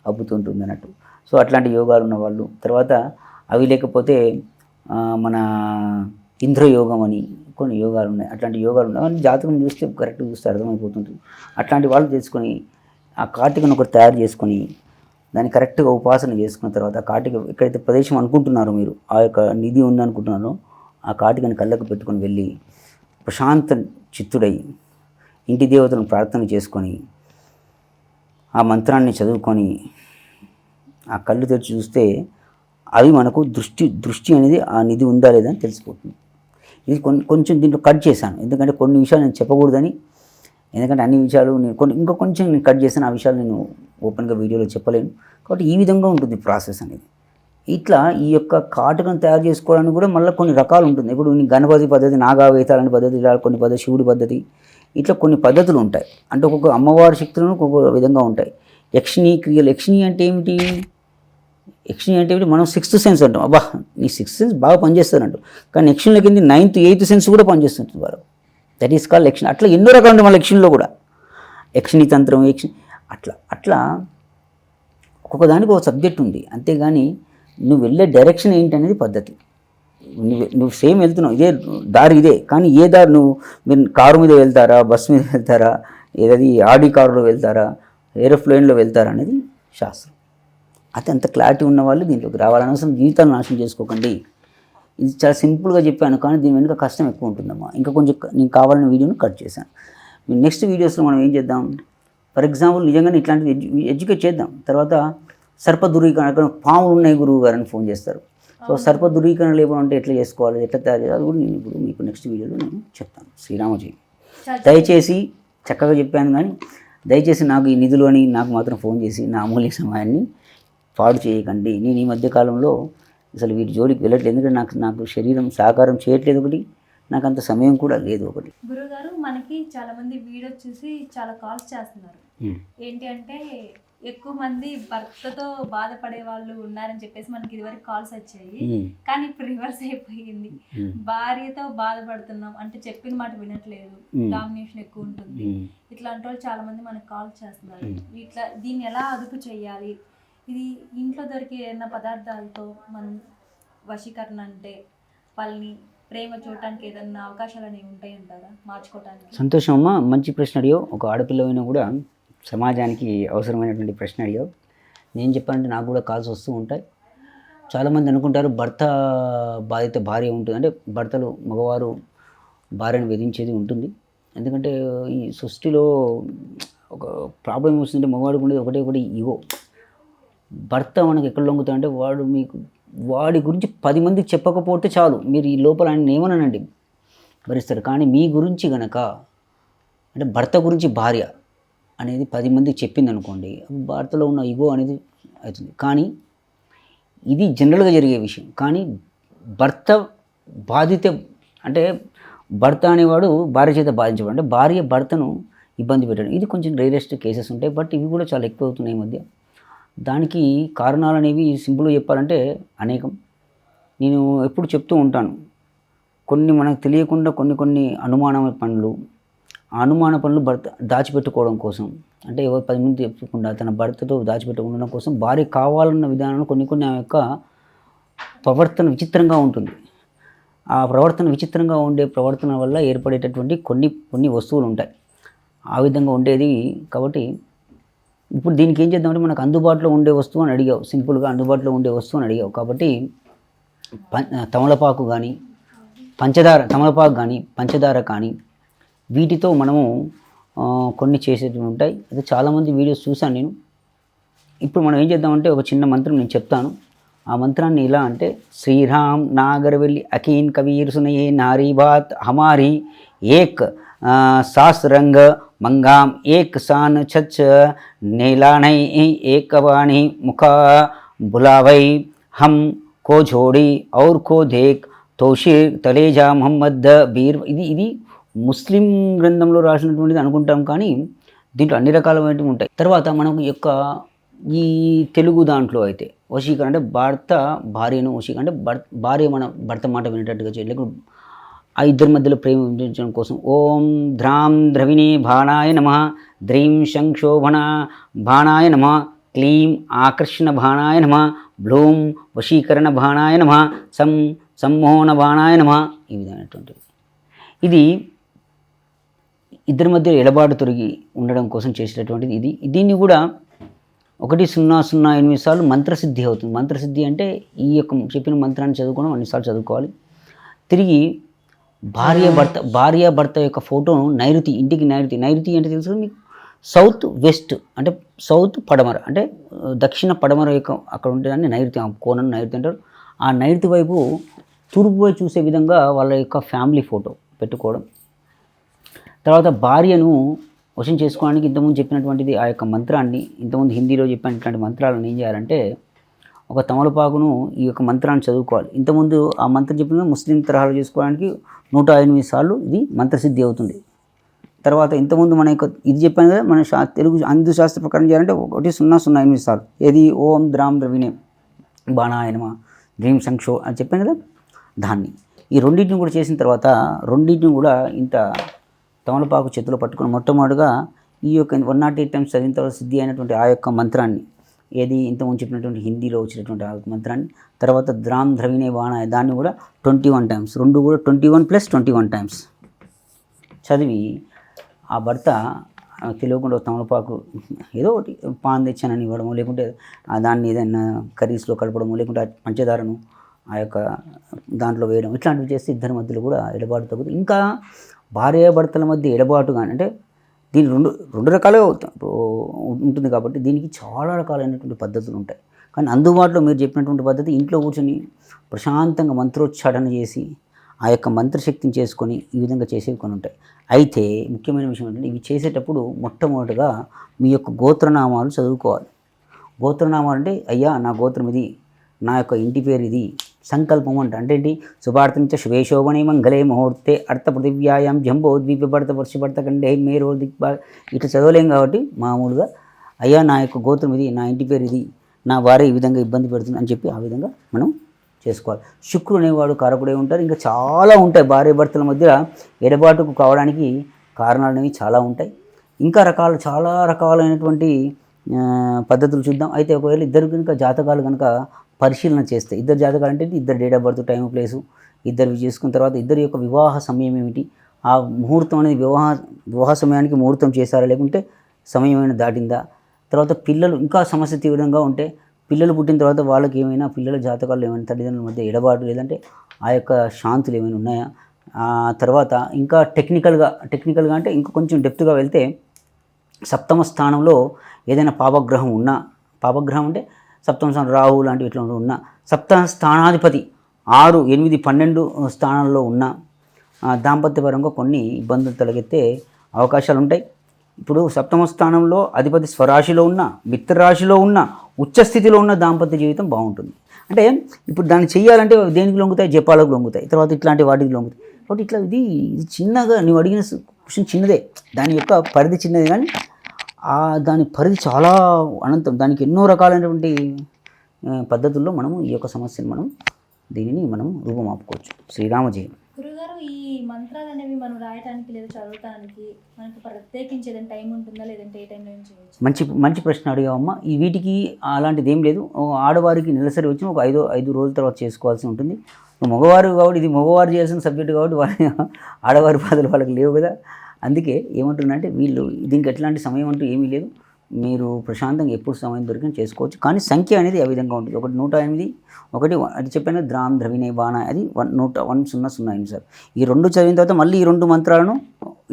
అబ్బుతుంటుంది అన్నట్టు. సో అట్లాంటి యోగాలు ఉన్న వాళ్ళు. తర్వాత అవి లేకపోతే మన ఇంద్రయోగం అని కొన్ని యోగాలు ఉన్నాయి. అట్లాంటి యోగాలు ఉన్నాయి. అవన్నీ జాతకం చూస్తే కరెక్ట్గా చూస్తే అర్థమైపోతుంటుంది. అట్లాంటి వాళ్ళు చేసుకొని ఆ కార్తీకను ఒకటి తయారు చేసుకొని దాన్ని కరెక్ట్గా ఉపాసన చేసుకున్న తర్వాత కార్తీక ఎక్కడైతే ప్రదేశం అనుకుంటున్నారో మీరు ఆ యొక్క నిధి ఉందనుకుంటున్నారో ఆ కార్తీకని కళ్ళకు పెట్టుకొని వెళ్ళి ప్రశాంత చిత్తుడై ఇంటి దేవతలను ప్రార్థన చేసుకొని ఆ మంత్రాన్ని చదువుకొని ఆ కళ్ళు తెరిచి చూస్తే అవి మనకు దృష్టి అనేది ఆ నిధి ఉందా లేదా అని తెలిసిపోతుంది. ఇది కొంచెం దీంట్లో కట్ చేశాను, ఎందుకంటే కొన్ని విషయాలు నేను చెప్పకూడదని. ఎందుకంటే అన్ని విషయాలు నేను కొంచెం నేను కట్ చేశాను, ఆ విషయాలు నేను ఓపెన్గా వీడియోలో చెప్పలేను. కాబట్టి ఈ విధంగా ఉంటుంది ప్రాసెస్ అనేది. ఇట్లా ఈ యొక్క కాటుకను తయారు చేసుకోవడానికి కూడా మళ్ళీ కొన్ని రకాలు ఉంటుంది. ఇప్పుడు గణపతి పద్ధతి, నాగావేతాలని పద్ధతి, ఇలా కొన్ని పద్ధతి, శివుడి పద్ధతి, ఇట్లా కొన్ని పద్ధతులు ఉంటాయి. అంటే ఒక్కొక్క అమ్మవారి శక్తులను ఒక్కొక్క విధంగా ఉంటాయి. యక్షిణీ క్రియలు, యక్షిణి అంటే ఏమిటి? యక్షిణి అంటే ఏమిటి? మనం 6th సెన్స్ అంటాం, అబ్బా నీ 6th సెన్స్ బాగా పనిచేస్తారంటాం. కానీ యక్షిణిలో కింద 9th 8th సెన్స్ కూడా పనిచేస్తుంది వారు. దట్ ఈస్ కాల్డ్ యక్షిణి. అట్లా ఎన్నో రకాలు ఉంటాయి మళ్ళీ యక్షిణిలో కూడా. యక్షిణి తంత్రం, యక్షిణి, అట్లా ఒక్కొక్క దానికి ఒక సబ్జెక్ట్ ఉంది. అంతేగాని నువ్వు వెళ్ళే డైరెక్షన్ ఏంటి అనేది పద్ధతి. నువ్వు సేమ్ వెళ్తున్నావు, ఇదే దారి ఇదే, కానీ ఏ దారి మీరు కారు మీద వెళ్తారా, బస్సు మీద వెళ్తారా, ఏదది ఆడి కారులో వెళ్తారా, ఏరోప్లేన్లో వెళ్తారా అనేది శాస్త్రం. అది అంత క్లారిటీ ఉన్న వాళ్ళు దీంట్లోకి రావాలనవసరం, జీవితాన్ని నాశనం చేసుకోకండి. ఇది చాలా సింపుల్గా చెప్పాను, కానీ దీని వెనుక కష్టం ఎక్కువ ఉంటుందమ్మా. ఇంకా కొంచెం నేను కావాలన్న వీడియోని కట్ చేశాను. నెక్స్ట్ వీడియోస్లో మనం ఏం చేద్దాం, ఫర్ ఎగ్జాంపుల్ నిజంగానే ఇట్లాంటివి ఎడ్యుకేట్ చేద్దాం. తర్వాత సర్ప దురీకరణ, అక్కడ పాములు ఉన్నాయి గురువు గారు అని ఫోన్ చేస్తారు. సో సర్ప దురీకరణ లేకుండా అంటే ఎట్లా చేసుకోవాలి, ఎట్లా తయారు చేయాలి, అది కూడా నేను ఇప్పుడు మీకు నెక్స్ట్ వీడియోలో నేను చెప్తాను. శ్రీరామజీ. దయచేసి చక్కగా చెప్పాను, కానీ దయచేసి నాకు ఈ నిధులు అని నాకు మాత్రం ఫోన్ చేసి నా అమూల్య సమయాన్ని పాడు చేయకండి. నేను ఈ మధ్యకాలంలో అసలు వీటి జోలికి వెళ్ళట్లేదు, ఎందుకంటే నాకు శరీరం సహకారం చేయట్లేదు, ఒకటి నాకు అంత సమయం కూడా లేదు. ఒకటి గురుగారు, మనకి చాలా మంది వీడియో చూసి చాలా కాల్స్ చేస్తున్నారు. ఏంటి అంటే ఎక్కువ మంది భర్తతో బాధపడే వాళ్ళు ఉన్నారని చెప్పేసి మనకి ఇదివరకు కాల్స్ వచ్చాయి, కానీ ఇప్పుడు రివర్స్ అయిపోయింది. భార్యతో బాధపడుతున్నాం అంటే చెప్పిన మాట వినట్లేదు, డామినేషన్ ఎక్కువ ఉంటుంది, ఇట్లాంటి వాళ్ళు చాలా మంది మనకి కాల్స్ చేస్తున్నారు. దీన్ని ఎలా అదుపు చేయాలి? ఇది ఇంట్లో దొరికే ఏదైనా పదార్థాలతో మనం వశీకరణ అంటే వాళ్ళని ప్రేమ చూడటానికి ఏదైనా అవకాశాలు అనేవి ఉంటాయి అంటారా మార్చుకోవడానికి? సంతోషం అమ్మా, మంచి ప్రశ్న అడిగావు. ఒక ఆడపిల్లమైనా కూడా సమాజానికి అవసరమైనటువంటి ప్రశ్న అడిగావు. నేను చెప్పానంటే నాకు కూడా కాల్స్ వస్తూ ఉంటాయి. చాలామంది అనుకుంటారు భర్త బాధ్యత భార్య ఉంటుంది, అంటే భర్తలు మగవారు భార్యను వేధించేది ఉంటుంది. ఎందుకంటే ఈ సృష్టిలో ఒక ప్రాబ్లం వస్తుంటే మగవాడికి ఉండేది ఒకటి ఈగో. భర్త మనకు ఎక్కడ లొంగుతాడంటే వాడి గురించి 10 మందికి చెప్పకపోతే చాలు, మీరు ఈ లోపల ఆయన ఏమన్నానండి భరిస్తారు. కానీ మీ గురించి గనక, అంటే భర్త గురించి భార్య అనేది 10 మందికి చెప్పింది అనుకోండి, భర్తలో ఉన్న ఈగో అనేది అవుతుంది. కానీ ఇది జనరల్గా జరిగే విషయం. కానీ భర్త బాధిత, అంటే భర్త అనేవాడు భార్య చేత బాధించబడు, అంటే భార్య భర్తను ఇబ్బంది పెట్టడం, ఇది కొంచెం రేరెస్ట్ కేసెస్ ఉంటాయి. బట్ ఇవి కూడా చాలా ఎక్కువ అవుతున్నాయి ఈ మధ్య. దానికి కారణాలు అనేవి సింపుల్గా చెప్పాలంటే అనేకం. నేను ఎప్పుడు చెప్తూ ఉంటాను, కొన్ని మనకు తెలియకుండా కొన్ని అనుమాన పనులు, ఆ అనుమాన పనులు భర్త దాచిపెట్టుకోవడం కోసం, అంటే ఎవరు 10 మంది చెప్పకుండా తన భర్తతో దాచిపెట్టుకోవడం కోసం భార్య కావాలన్న విధానంలో కొన్ని ఆమె యొక్క ప్రవర్తన విచిత్రంగా ఉంటుంది. ఆ ప్రవర్తన విచిత్రంగా ఉండే ప్రవర్తన వల్ల ఏర్పడేటటువంటి కొన్ని వస్తువులు ఉంటాయి, ఆ విధంగా ఉండేది. కాబట్టి ఇప్పుడు దీనికి ఏం చేద్దామంటే, మనకు అందుబాటులో ఉండే వస్తువు అని అడిగావు, సింపుల్గా అందుబాటులో ఉండే వస్తువు అని అడిగావు. కాబట్టి తమలపాకు కానీ తమలపాకు కానీ పంచదార కానీ వీటితో మనము కొన్ని చేసేవి ఉంటాయి. అయితే చాలామంది వీడియోస్ చూశాను నేను. ఇప్పుడు మనం ఏం చేద్దామంటే, ఒక చిన్న మంత్రం నేను చెప్తాను. ఆ మంత్రాన్ని ఇలా అంటే, శ్రీరామ్ నాగరవెల్లి అకీన్ కబీర్ సునయే నారీ బాత్ హమారీ ఏక్ सास रंग मंगाम एक सान छच नीलानई एक वाणी मुखा बुलावई हम को जोड़ी और को देख तोशीर तलेजा मोहम्मद బీర్. ఇది ముస్లిం గ్రంథంలో రాసినటువంటిది అనుకుంటాం, కానీ దీంట్లో అన్ని రకాలైనవి ఉంటాయి. తర్వాత మనకు యొక్క ఈ తెలుగు దాంట్లో అయితే వశీకరణ అంటే భర్త భార్యను వశీకరణ అంటే భార్య మన భర్త మాట వినేటట్టుగా చేయలేదు, ఆ ఇద్దరి మధ్యలో ప్రేమ ఉంచడం కోసం. ఓం ధ్రాం ద్రవిణీ బాణాయ నమః, ద్రీం శంక్షోభణ బాణాయ నమః, క్లీం ఆకర్షణ బాణాయ నమః, బ్లూం వశీకరణ బాణాయ నమః, సమ్మోహన బాణాయ నమః. ఈ విధమైనటువంటిది. ఇది ఇద్దరి మధ్య ఎడబాటు తొలగి ఉండడం కోసం చేసేటటువంటిది. దీన్ని కూడా 1008 సార్లు మంత్రసిద్ధి అవుతుంది. మంత్రసిద్ధి అంటే ఈ యొక్క చెప్పిన మంత్రాన్ని చదువుకోవడం అన్నిసార్లు చదువుకోవాలి. తిరిగి భార్య భర్త యొక్క ఫోటోను నైరుతి, ఇంటికి నైరుతి అంటే తెలుసు మీకు, సౌత్ వెస్ట్ అంటే సౌత్ పడమర అంటే దక్షిణ పడమర యొక్క అక్కడ ఉండేదాన్ని నైరుతి కోణం నైరుతి అంటారు. ఆ నైరుతి వైపు తూర్పు వైపు చూసే విధంగా వాళ్ళ యొక్క ఫ్యామిలీ ఫోటో పెట్టుకోవడం. తర్వాత భార్యను వశం చేసుకోవడానికి ఇంతకుముందు చెప్పినటువంటిది ఆ యొక్క మంత్రాన్ని, ఇంతకుముందు హిందీలో చెప్పినటువంటి మంత్రాలను ఏం చేయాలంటే ఒక తమలపాకును ఈ యొక్క మంత్రాన్ని చదువుకోవాలి. ఇంతకుముందు ఆ మంత్రం చెప్పిన ముస్లిం తరహాలో చేసుకోవడానికి 108 సార్లు ఇది మంత్రసిద్ధి అవుతుంది. తర్వాత ఇంతకుముందు మన యొక్క ఇది చెప్పాను కదా, మన తెలుగు హిందూ శాస్త్ర ప్రకారం చేయాలంటే 1008 సార్లు. ఏది ఓం ద్రాం ద్రవిణే బాణాయ నమః డ్రీం సంక్షో అని చెప్పాను కదా, దాన్ని ఈ రెండింటిని కూడా చేసిన తర్వాత రెండింటిని కూడా ఇంత తమలపాకు చేతిలో పట్టుకుని మొట్టమొదటిగా ఈ యొక్క 108 టైమ్స్ చదివిన తర్వాత సిద్ధి అయినటువంటి ఆ యొక్క మంత్రాన్ని, ఏది ఇంతకుముందు చెప్పినటువంటి హిందీలో వచ్చినటువంటి ఆ మంత్రాన్ని, తర్వాత ద్రాం ద్రవిణే బాణాయ దాన్ని కూడా 21 టైమ్స్, రెండు కూడా 21 + 21 టైమ్స్ చదివి ఆ భర్త తెలియకుండా తమలపాకు ఏదో ఒకటి పాన్ తెచ్చానని ఇవ్వడము, లేకుంటే దాన్ని ఏదైనా కర్రీస్లో కలపడము, లేకుంటే పంచదారను ఆ యొక్క దాంట్లో వేయడం, ఇట్లాంటివి చేస్తే ఇద్దరి మధ్యలో కూడా ఎడబాటు తగ్గుతుంది. ఇంకా భార్యాభర్తల మధ్య ఎడబాటు కానీ అంటే దీని రెండు రకాలుగా ఉంటుంది కాబట్టి దీనికి చాలా రకాలైనటువంటి పద్ధతులు ఉంటాయి. కానీ అందుబాటులో మీరు చెప్పినటువంటి పద్ధతి ఇంట్లో కూర్చొని ప్రశాంతంగా మంత్రోచ్చారణ చేసి ఆ యొక్క మంత్రశక్తిని చేసుకొని ఈ విధంగా చేసేవి కొన్ని ఉంటాయి. అయితే ముఖ్యమైన విషయం ఏంటంటే ఇవి చేసేటప్పుడు మొట్టమొదటిగా మీ యొక్క గోత్రనామాలు చదువుకోవాలి. గోత్రనామాలు అంటే అయ్యా నా గోత్రం ఇది, నా యొక్క ఇంటి పేరు ఇది, సంకల్పం అంటే ఏంటి, శుభార్థంచ శుభేశోభనే మంగళే ముహూర్తే అర్థ పృథివ్యాయాం జంబో ద్వీపభర్త వర్షభర్త కండే మేరో దిక్బా ఇట్లా చదవలేం కాబట్టి మామూలుగా అయ్యా నా యొక్క గోత్రం ఇది, నా ఇంటి పేరు ఇది, నా భార్య ఈ విధంగా ఇబ్బంది పెడుతుంది అని చెప్పి ఆ విధంగా మనం చేసుకోవాలి. శుక్రుడు అనేవాడు కారకుడే ఉంటారు. ఇంకా చాలా ఉంటాయి భార్య భర్తల మధ్య ఎడబాటుకు కావడానికి కారణాలు అనేవి చాలా ఉంటాయి. ఇంకా చాలా రకాలైనటువంటి పద్ధతులు చూద్దాం. అయితే ఒకవేళ ఇద్దరు కనుక జాతకాలు కనుక పరిశీలన చేస్తే, ఇద్దరు జాతకాలు అంటే ఇద్దరు date of birth, time, place ఇద్దరు చేసుకున్న తర్వాత ఇద్దరి యొక్క వివాహ సమయం ఏమిటి, ఆ ముహూర్తం అనేది వివాహ సమయానికి ముహూర్తం చేశారా లేకుంటే సమయం ఏమైనా దాటిందా, తర్వాత పిల్లలు ఇంకా సమస్య తీవ్రంగా ఉంటే పిల్లలు పుట్టిన తర్వాత వాళ్ళకి ఏమైనా పిల్లల జాతకాలు ఏమైనా తల్లిదండ్రుల మధ్య ఎడబాటు లేదంటే ఆ యొక్క శాంతులు ఏమైనా ఉన్నాయా. ఆ తర్వాత ఇంకా టెక్నికల్గా అంటే ఇంకా కొంచెం డెప్త్గా వెళ్తే సప్తమ స్థానంలో ఏదైనా పాపగ్రహం ఉన్నా, పాపగ్రహం అంటే సప్తమ స్థానం రాహు లాంటివి ఇట్లా ఉన్న సప్తమ స్థానాధిపతి 6, 8, 12 స్థానాల్లో ఉన్న దాంపత్యపరంగా కొన్ని ఇబ్బందులు తలెత్తే అవకాశాలు ఉంటాయి. ఇప్పుడు సప్తమ స్థానంలో అధిపతి స్వరాశిలో ఉన్న, మిత్రరాశిలో ఉన్న, ఉచ్చస్థితిలో ఉన్న దాంపత్య జీవితం బాగుంటుంది. అంటే ఇప్పుడు దాన్ని చేయాలంటే దేనికి లొంగుతాయి, జపాలకు లొంగుతాయి, తర్వాత ఇట్లాంటి వాటికి లొంగుతాయి. కాబట్టి ఇట్లా ఇది చిన్నగా నువ్వు అడిగిన క్వశ్చన్ చిన్నదే, దాని యొక్క పరిధి చిన్నది, కానీ దాని పరిధి చాలా అనంతం. దానికి ఎన్నో రకాలైనటువంటి పద్ధతుల్లో మనము ఈ యొక్క సమస్యను దీనిని రూపమాపుకోవచ్చు. శ్రీరామ జయం. గురుగారు, ఈ మంత్రాలు అనేవి మనం రాయటానికి లేదా చదవటానికి మనకు ప్రత్యేకించి ఏదైనా టైం ఉంటుందా, లేదంటే ఏ టైంలో ఏం చేయవచ్చు? మంచి ప్రశ్న అడిగావమ్మా. ఈ వీటికి అలాంటిది ఏం లేదు. ఆడవారికి నెలసరి వచ్చిన ఒక 5 రోజుల తర్వాత చేసుకోవాల్సి ఉంటుంది. మగవారు కాబట్టి ఇది మగవారు చేయాల్సిన సబ్జెక్ట్ కాబట్టి ఆడవారి బాధలు వాళ్ళకి లేవు కదా. అందుకే ఏమంటున్నారంటే వీళ్ళు దీనికి ఎట్లాంటి సమయం అంటూ ఏమీ లేదు. మీరు ప్రశాంతంగా ఎప్పుడు సమయం దొరికినా చేసుకోవచ్చు. కానీ సంఖ్య అనేది ఆ విధంగా ఉంటుంది. ఒకటి 108, ఒకటి అది చెప్పాను ద్రాం ద్రవిణే బాణ, అది 1008 సార్. ఈ రెండు చదివిన తర్వాత మళ్ళీ ఈ 2 మంత్రాలను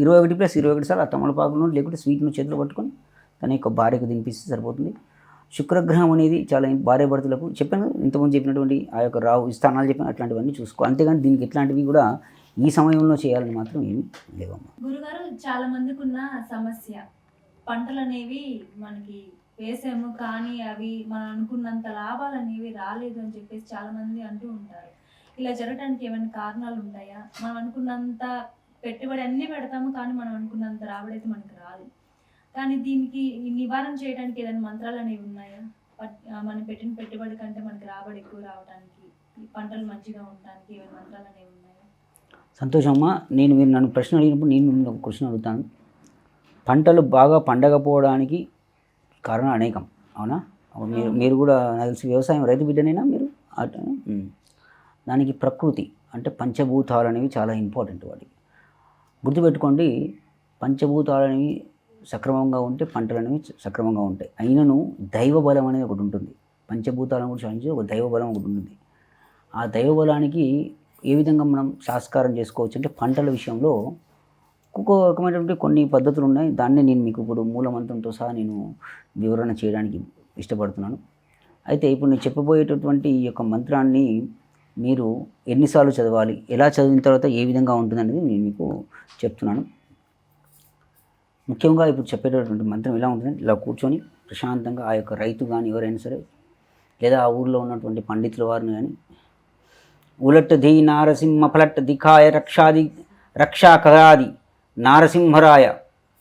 21 + 21 సార్లు ఆ తమలపాకును లేకుంటే స్వీట్ను చేతిలో పట్టుకొని తన యొక్క భార్యకు తినిపిస్తే సరిపోతుంది. శుక్రగ్రహం అనేది చాలా భార్య భర్తలకు చెప్పాను, ఇంతకుముందు చెప్పినటువంటి ఆ యొక్క రావు స్థానాలు చెప్పాను, అట్లాంటివన్నీ చూసుకో. అంతేగాని దీనికి ఎట్లాంటివి కూడా ఈ సమయంలో చేయాలని మాత్రం ఏమీ లేవమ్మా. గురుగారు, చాలా మందికి ఉన్న సమస్య, పంటలు అనేవి మనకి వేసాము కానీ అవి మనం అనుకున్నంత లాభాలు అనేవి రాలేదు అని చెప్పేసి చాలా మంది అంటూ ఉంటారు. ఇలా జరగడానికి ఏమైనా కారణాలు ఉంటాయా? మనం అనుకున్నంత పెట్టుబడి అన్నీ పెడతాము కానీ మనం అనుకున్నంత రాబడైతే మనకు రాదు. కానీ దీనికి నివారణ చేయడానికి ఏదైనా మంత్రాలు అనేవి ఉన్నాయా? మనం పెట్టిన పెట్టుబడి కంటే మనకి రాబడి ఎక్కువ రావడానికి, పంటలు మంచిగా ఉండడానికి ఏమైనా మంత్రాలు అనేవి ఉన్నాయా? సంతోషమ్మా. మీరు నన్ను ప్రశ్న అడిగినప్పుడు నేను మిమ్మల్ని ఒక క్వశ్చన్ అడుగుతాను. పంటలు బాగా పండకపోవడానికి కారణం అనేకం, అవునా? మీరు కూడా నాకు తెలిసి వ్యవసాయం రైతు బిడ్డనైనా మీరు దానికి ప్రకృతి అంటే పంచభూతాలు అనేవి చాలా ఇంపార్టెంట్. వాటికి గుర్తుపెట్టుకోండి, పంచభూతాలు అనేవి సక్రమంగా ఉంటే పంటలు అనేవి సక్రమంగా ఉంటాయి. అయినను దైవబలం అనేది ఒకటి ఉంటుంది. పంచభూతాలను కూడా సాధించి ఒక దైవబలం ఒకటి ఉంటుంది. ఆ దైవబలానికి ఏ విధంగా మనం సాస్కారం చేసుకోవచ్చు అంటే పంటల విషయంలో ఒక్కొక్క రకమైనటువంటి కొన్ని పద్ధతులు ఉన్నాయి. దాన్నే నేను మీకు ఇప్పుడు మూలమంత్రంతో సహా నేను వివరణ చేయడానికి ఇష్టపడుతున్నాను. అయితే ఇప్పుడు నేను చెప్పబోయేటటువంటి ఈ యొక్క మంత్రాన్ని మీరు ఎన్నిసార్లు చదవాలి, ఎలా చదివిన తర్వాత ఏ విధంగా ఉంటుందనేది నేను మీకు చెప్తున్నాను. ముఖ్యంగా ఇప్పుడు చెప్పేటటువంటి మంత్రం ఎలా ఉంటుందంటే, ఇలా కూర్చొని ప్రశాంతంగా ఆ యొక్క రైతు కానీ ఎవరైనా సరే, లేదా ఆ ఊళ్ళో ఉన్నటువంటి పండితుల వారిని కానీ, ఉలట్ ధీ నారసింహ ఫలట్ దిఖాయ రక్షాకరాది నారసింహరాయ,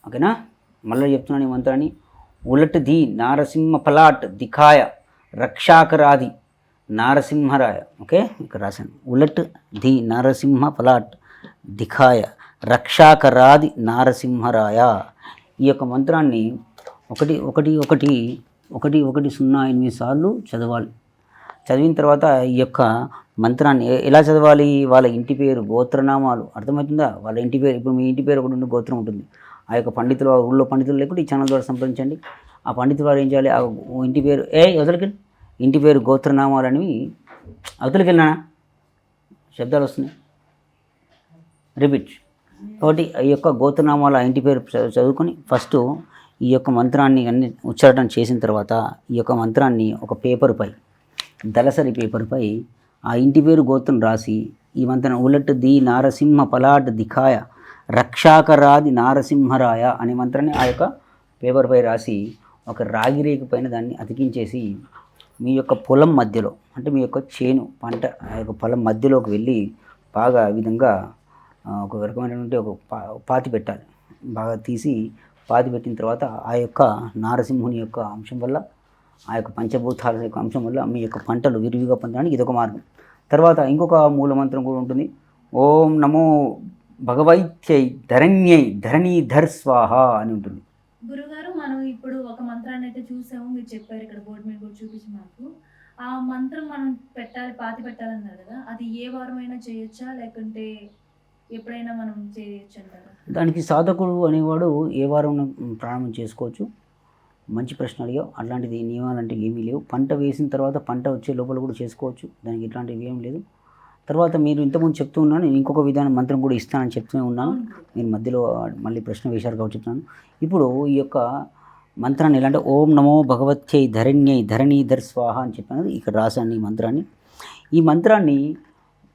ఓకేనా? మళ్ళీ చెప్తున్నాను ఈ మంత్రాన్ని. ఉలట్ ధీ నారసింహ ఫలాట్ దిఖాయ రక్షాకరాది నారసింహరాయ. ఓకే, ఇక్కడ రాశాను. ఉలట్ ధీ నారసింహ ఫలాట్ దిఖాయ రక్షాకరాది నారసింహరాయ. ఈ యొక్క మంత్రాన్ని 11108 సార్లు చదవాలి. చదివిన తర్వాత ఈ యొక్క మంత్రాన్ని ఎలా చదవాలి? వాళ్ళ ఇంటి పేరు, గోత్రనామాలు, అర్థమవుతుందా? వాళ్ళ ఇంటి పేరు, ఇప్పుడు మీ ఇంటి పేరు ఒకటి ఉండి గోత్రం ఉంటుంది. ఆ యొక్క పండితులు, ఊళ్ళో పండితులు లేకుంటే ఈ ఛానల్ ద్వారా సంప్రదించండి. ఆ పండితులు వారు ఏం చేయాలి? ఆ ఇంటి పేరు వదలకెళ్ళి ఇంటి పేరు, గోత్రనామాలు అనేవి అవతలికెళ్ళినా శబ్దాలు వస్తున్నాయి. రిపీట్. కాబట్టి ఈ యొక్క గోత్రనామాల ఇంటి పేరు చదువుకొని ఫస్ట్ ఈ యొక్క మంత్రాన్ని అన్ని ఉచ్చారణ చేసిన తర్వాత ఈ యొక్క మంత్రాన్ని ఒక పేపర్పై, దళసరి పేపర్పై ఆ ఇంటి పేరు గోత్రం రాసి ఈ మంత్రం ఉలట్ ది నారసింహ పలాట్ దిఖాయ రక్షాకరాది నారసింహరాయ అనే మంత్రాన్ని ఆ యొక్క పేపర్పై రాసి ఒక రాగి రేకు పైన దాన్ని అతికించేసి మీ యొక్క పొలం మధ్యలో, అంటే మీ యొక్క చేను పంట ఆ యొక్క పొలం మధ్యలోకి వెళ్ళి బాగా ఈ విధంగా ఒక రకమైనటువంటి ఒక పాతి పెట్టాలి. బాగా తీసి పాతి పెట్టిన తర్వాత ఆ యొక్క నారసింహుని యొక్క అంశం వల్ల, ఆ యొక్క పంచభూతాల యొక్క అంశం వల్ల మీ యొక్క పంటలు విరివిగా పొందడానికి ఇదొక మార్గం. తర్వాత ఇంకొక మూలమంత్రం కూడా ఉంటుంది. ఓం నమో భగవైత్యై ధరణ్యై ధరణీధర్ స్వాహ అని ఉంటుంది. గురుగారు, మనం ఇప్పుడు ఒక మంత్రాన్ని అయితే చూసాము, మీరు చెప్పారు ఇక్కడ బోర్డు మీద కూడా చూపించి మాకు. ఆ మంత్రం మనం పాతి పెట్టాలన్నారు కదా, అది ఏ వారం అయినా చేయొచ్చా, లేకుంటే ఎప్పుడైనా మనం చేయొచ్చు అంటారా? దానికి సాధకుడు అనేవాడు ఏ వారం ప్రారంభం చేసుకోవచ్చు. మంచి ప్రశ్న అడిగావు. అట్లాంటిది నియమాలంటే ఏమీ లేవు. పంట వేసిన తర్వాత పంట వచ్చే లోపల కూడా చేసుకోవచ్చు. దానికి ఇట్లాంటివి ఏం లేదు. తర్వాత మీరు ఇంతకుముందు చెప్తూ ఉన్నాను, నేను ఇంకొక విధానం మంత్రం కూడా ఇస్తానని చెప్తూనే ఉన్నాను. మీరు మధ్యలో మళ్ళీ ప్రశ్న వేశారు కాబట్టి చెప్తున్నాను. ఇప్పుడు ఈ యొక్క మంత్రాన్ని ఎలా అంటే ఓం నమో భగవత్యై ధరణ్యై ధరణీధర్ స్వాహ అని చెప్పాను. ఇక్కడ రాశాను ఈ మంత్రాన్ని. ఈ మంత్రాన్ని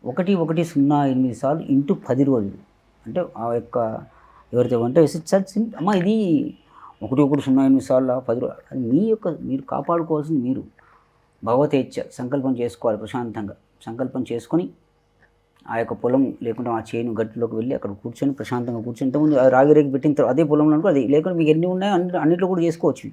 110 సార్లు ఇంటూ 10 రోజులు, అంటే ఆ యొక్క ఎవరైతే వంట వేసి అమ్మ ఇది 110 సార్లు 10 రోజులు, అది మీ యొక్క మీరు కాపాడుకోవాల్సింది మీరు భగవతేచ్ఛ సంకల్పం చేసుకోవాలి. ప్రశాంతంగా సంకల్పం చేసుకొని ఆ యొక్క పొలం లేకుండా ఆ చేను గట్టిలోకి వెళ్ళి అక్కడ కూర్చొని ప్రశాంతంగా కూర్చొని, ఇంతకుముందు రాగి రేగి పెట్టిన తర్వాత అదే పొలంలో అనుకో, అది లేకుండా మీకు ఎన్ని ఉన్నాయో అన్నింటిలో కూడా చేసుకోవచ్చు.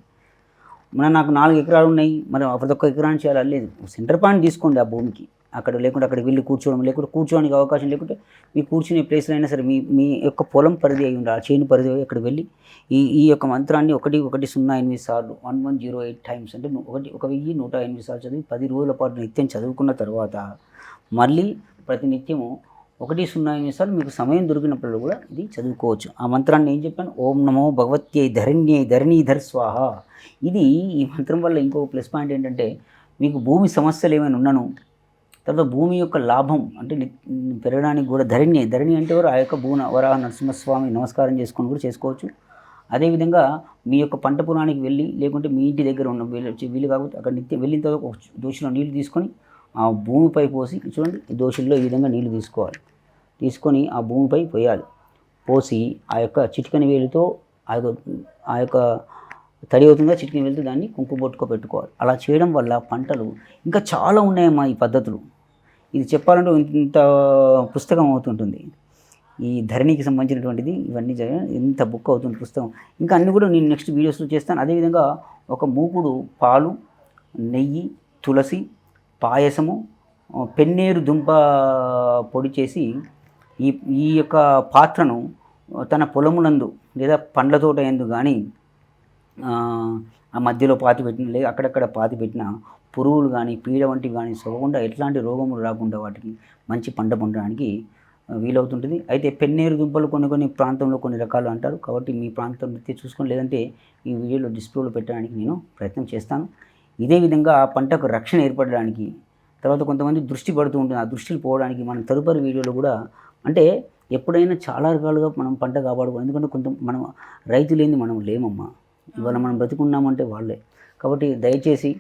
నాకు 4 ఎకరాలు ఉన్నాయి, మరి ప్రతి ఒక్క ఎకరాన్ని చేయాలి లేదు. సెంటర్ పాయింట్ తీసుకోండి ఆ భూమికి. అక్కడ లేకుంటే అక్కడికి వెళ్ళి కూర్చోవడం, లేకుంటే కూర్చోడానికి అవకాశం లేకుంటే మీ కూర్చునే ప్లేస్లో అయినా సరే మీ యొక్క పొలం పరిధి అయి ఉండాలి, ఆ చేను పరిధి అయ్యి అక్కడికి వెళ్ళి ఈ యొక్క మంత్రాన్ని 110 సార్లు 1108 టైమ్స్, అంటే 1108 సార్లు చదివి 10 రోజుల పాటు నిత్యం చదువుకున్న తర్వాత మళ్ళీ ప్రతి నిత్యము 108 సార్లు మీకు సమయం దొరికినప్పుడు కూడా ఇది చదువుకోవచ్చు. ఆ మంత్రాన్ని ఏం చెప్పాను? ఓం నమో భగవత్యై ధరణ్యై ధరణీధర్ స్వాహ. ఈ మంత్రం వల్ల ఇంకొక ప్లస్ పాయింట్ ఏంటంటే, మీకు భూమి సమస్యలు ఏమైనా ఉన్నాను, తర్వాత భూమి యొక్క లాభం అంటే పెరగడానికి కూడా ధరణి అంటే ఎవరు? ఆ యొక్క వరాహ నరసింహస్వామి నమస్కారం చేసుకొని కూడా చేసుకోవచ్చు. అదేవిధంగా మీ యొక్క పంట పొలానికి వెళ్ళి, లేకుంటే మీ ఇంటి దగ్గర ఉన్న వీలు కాకపోతే అక్కడ నిత్యం వెళ్ళిన తర్వాత ఒక దోషిలో నీళ్లు తీసుకొని ఆ భూమిపై పోసి, చూడండి ఈ దోషుల్లో ఈ విధంగా నీళ్లు తీసుకొని ఆ భూమిపై పోయాలి. పోసి ఆ యొక్క చిటికని వేలుతో ఆ యొక్క తడి అవుతుందా చిటికని వేలుతో దాన్ని కుంకుమ బొట్టుకో పెట్టుకోవాలి. అలా చేయడం వల్ల పంటలు ఇంకా చాలా ఉన్నాయమ్మా ఈ పద్ధతులు. ఇది చెప్పాలంటే ఇంత పుస్తకం అవుతుంటుంది ఈ ధరణికి సంబంధించినటువంటిది. ఇవన్నీ ఇంత బుక్ అవుతుంది పుస్తకం. ఇంకా అన్నీ కూడా నేను నెక్స్ట్ వీడియోస్లో చేస్తాను. అదేవిధంగా ఒక మూకుడు పాలు, నెయ్యి, తులసి, పాయసము, పెన్నేరు దుంప పొడి చేసి ఈ యొక్క పాత్రను తన పొలమునందు లేదా పండ్ల తోట ఎందు కానీ ఆ మధ్యలో పాతి పెట్టిన, లేదా అక్కడక్కడ పాతి పెట్టిన పురుగులు కానీ పీడ వంటివి కానీ సోకకుండా, ఎట్లాంటి రోగములు రాకుండా వాటికి మంచి పంట పొందడానికి వీలవుతుంటుంది. అయితే పెన్నేరు దుంపలు కొన్ని ప్రాంతంలో కొన్ని రకాలు అంటారు, కాబట్టి మీ ప్రాంతం చూసుకొని, లేదంటే ఈ వీడియోలో డిస్ప్లేలో పెట్టడానికి నేను ప్రయత్నం చేస్తాను. ఇదే విధంగా ఆ పంటకు రక్షణ ఏర్పడడానికి, తర్వాత కొంతమంది దృష్టి పడుతూ ఉంటుంది, ఆ దృష్టిలు పోవడానికి మనం తదుపరి వీడియోలో కూడా, అంటే ఎప్పుడైనా చాలా రకాలుగా మనం పంట కాపాడుకోవాలి. ఎందుకంటే కొంత మనం రైతు లేని మనం లేమమ్మా. ఇవాళ మనం బ్రతికున్నామంటే వాళ్ళే. కాబట్టి దయచేసి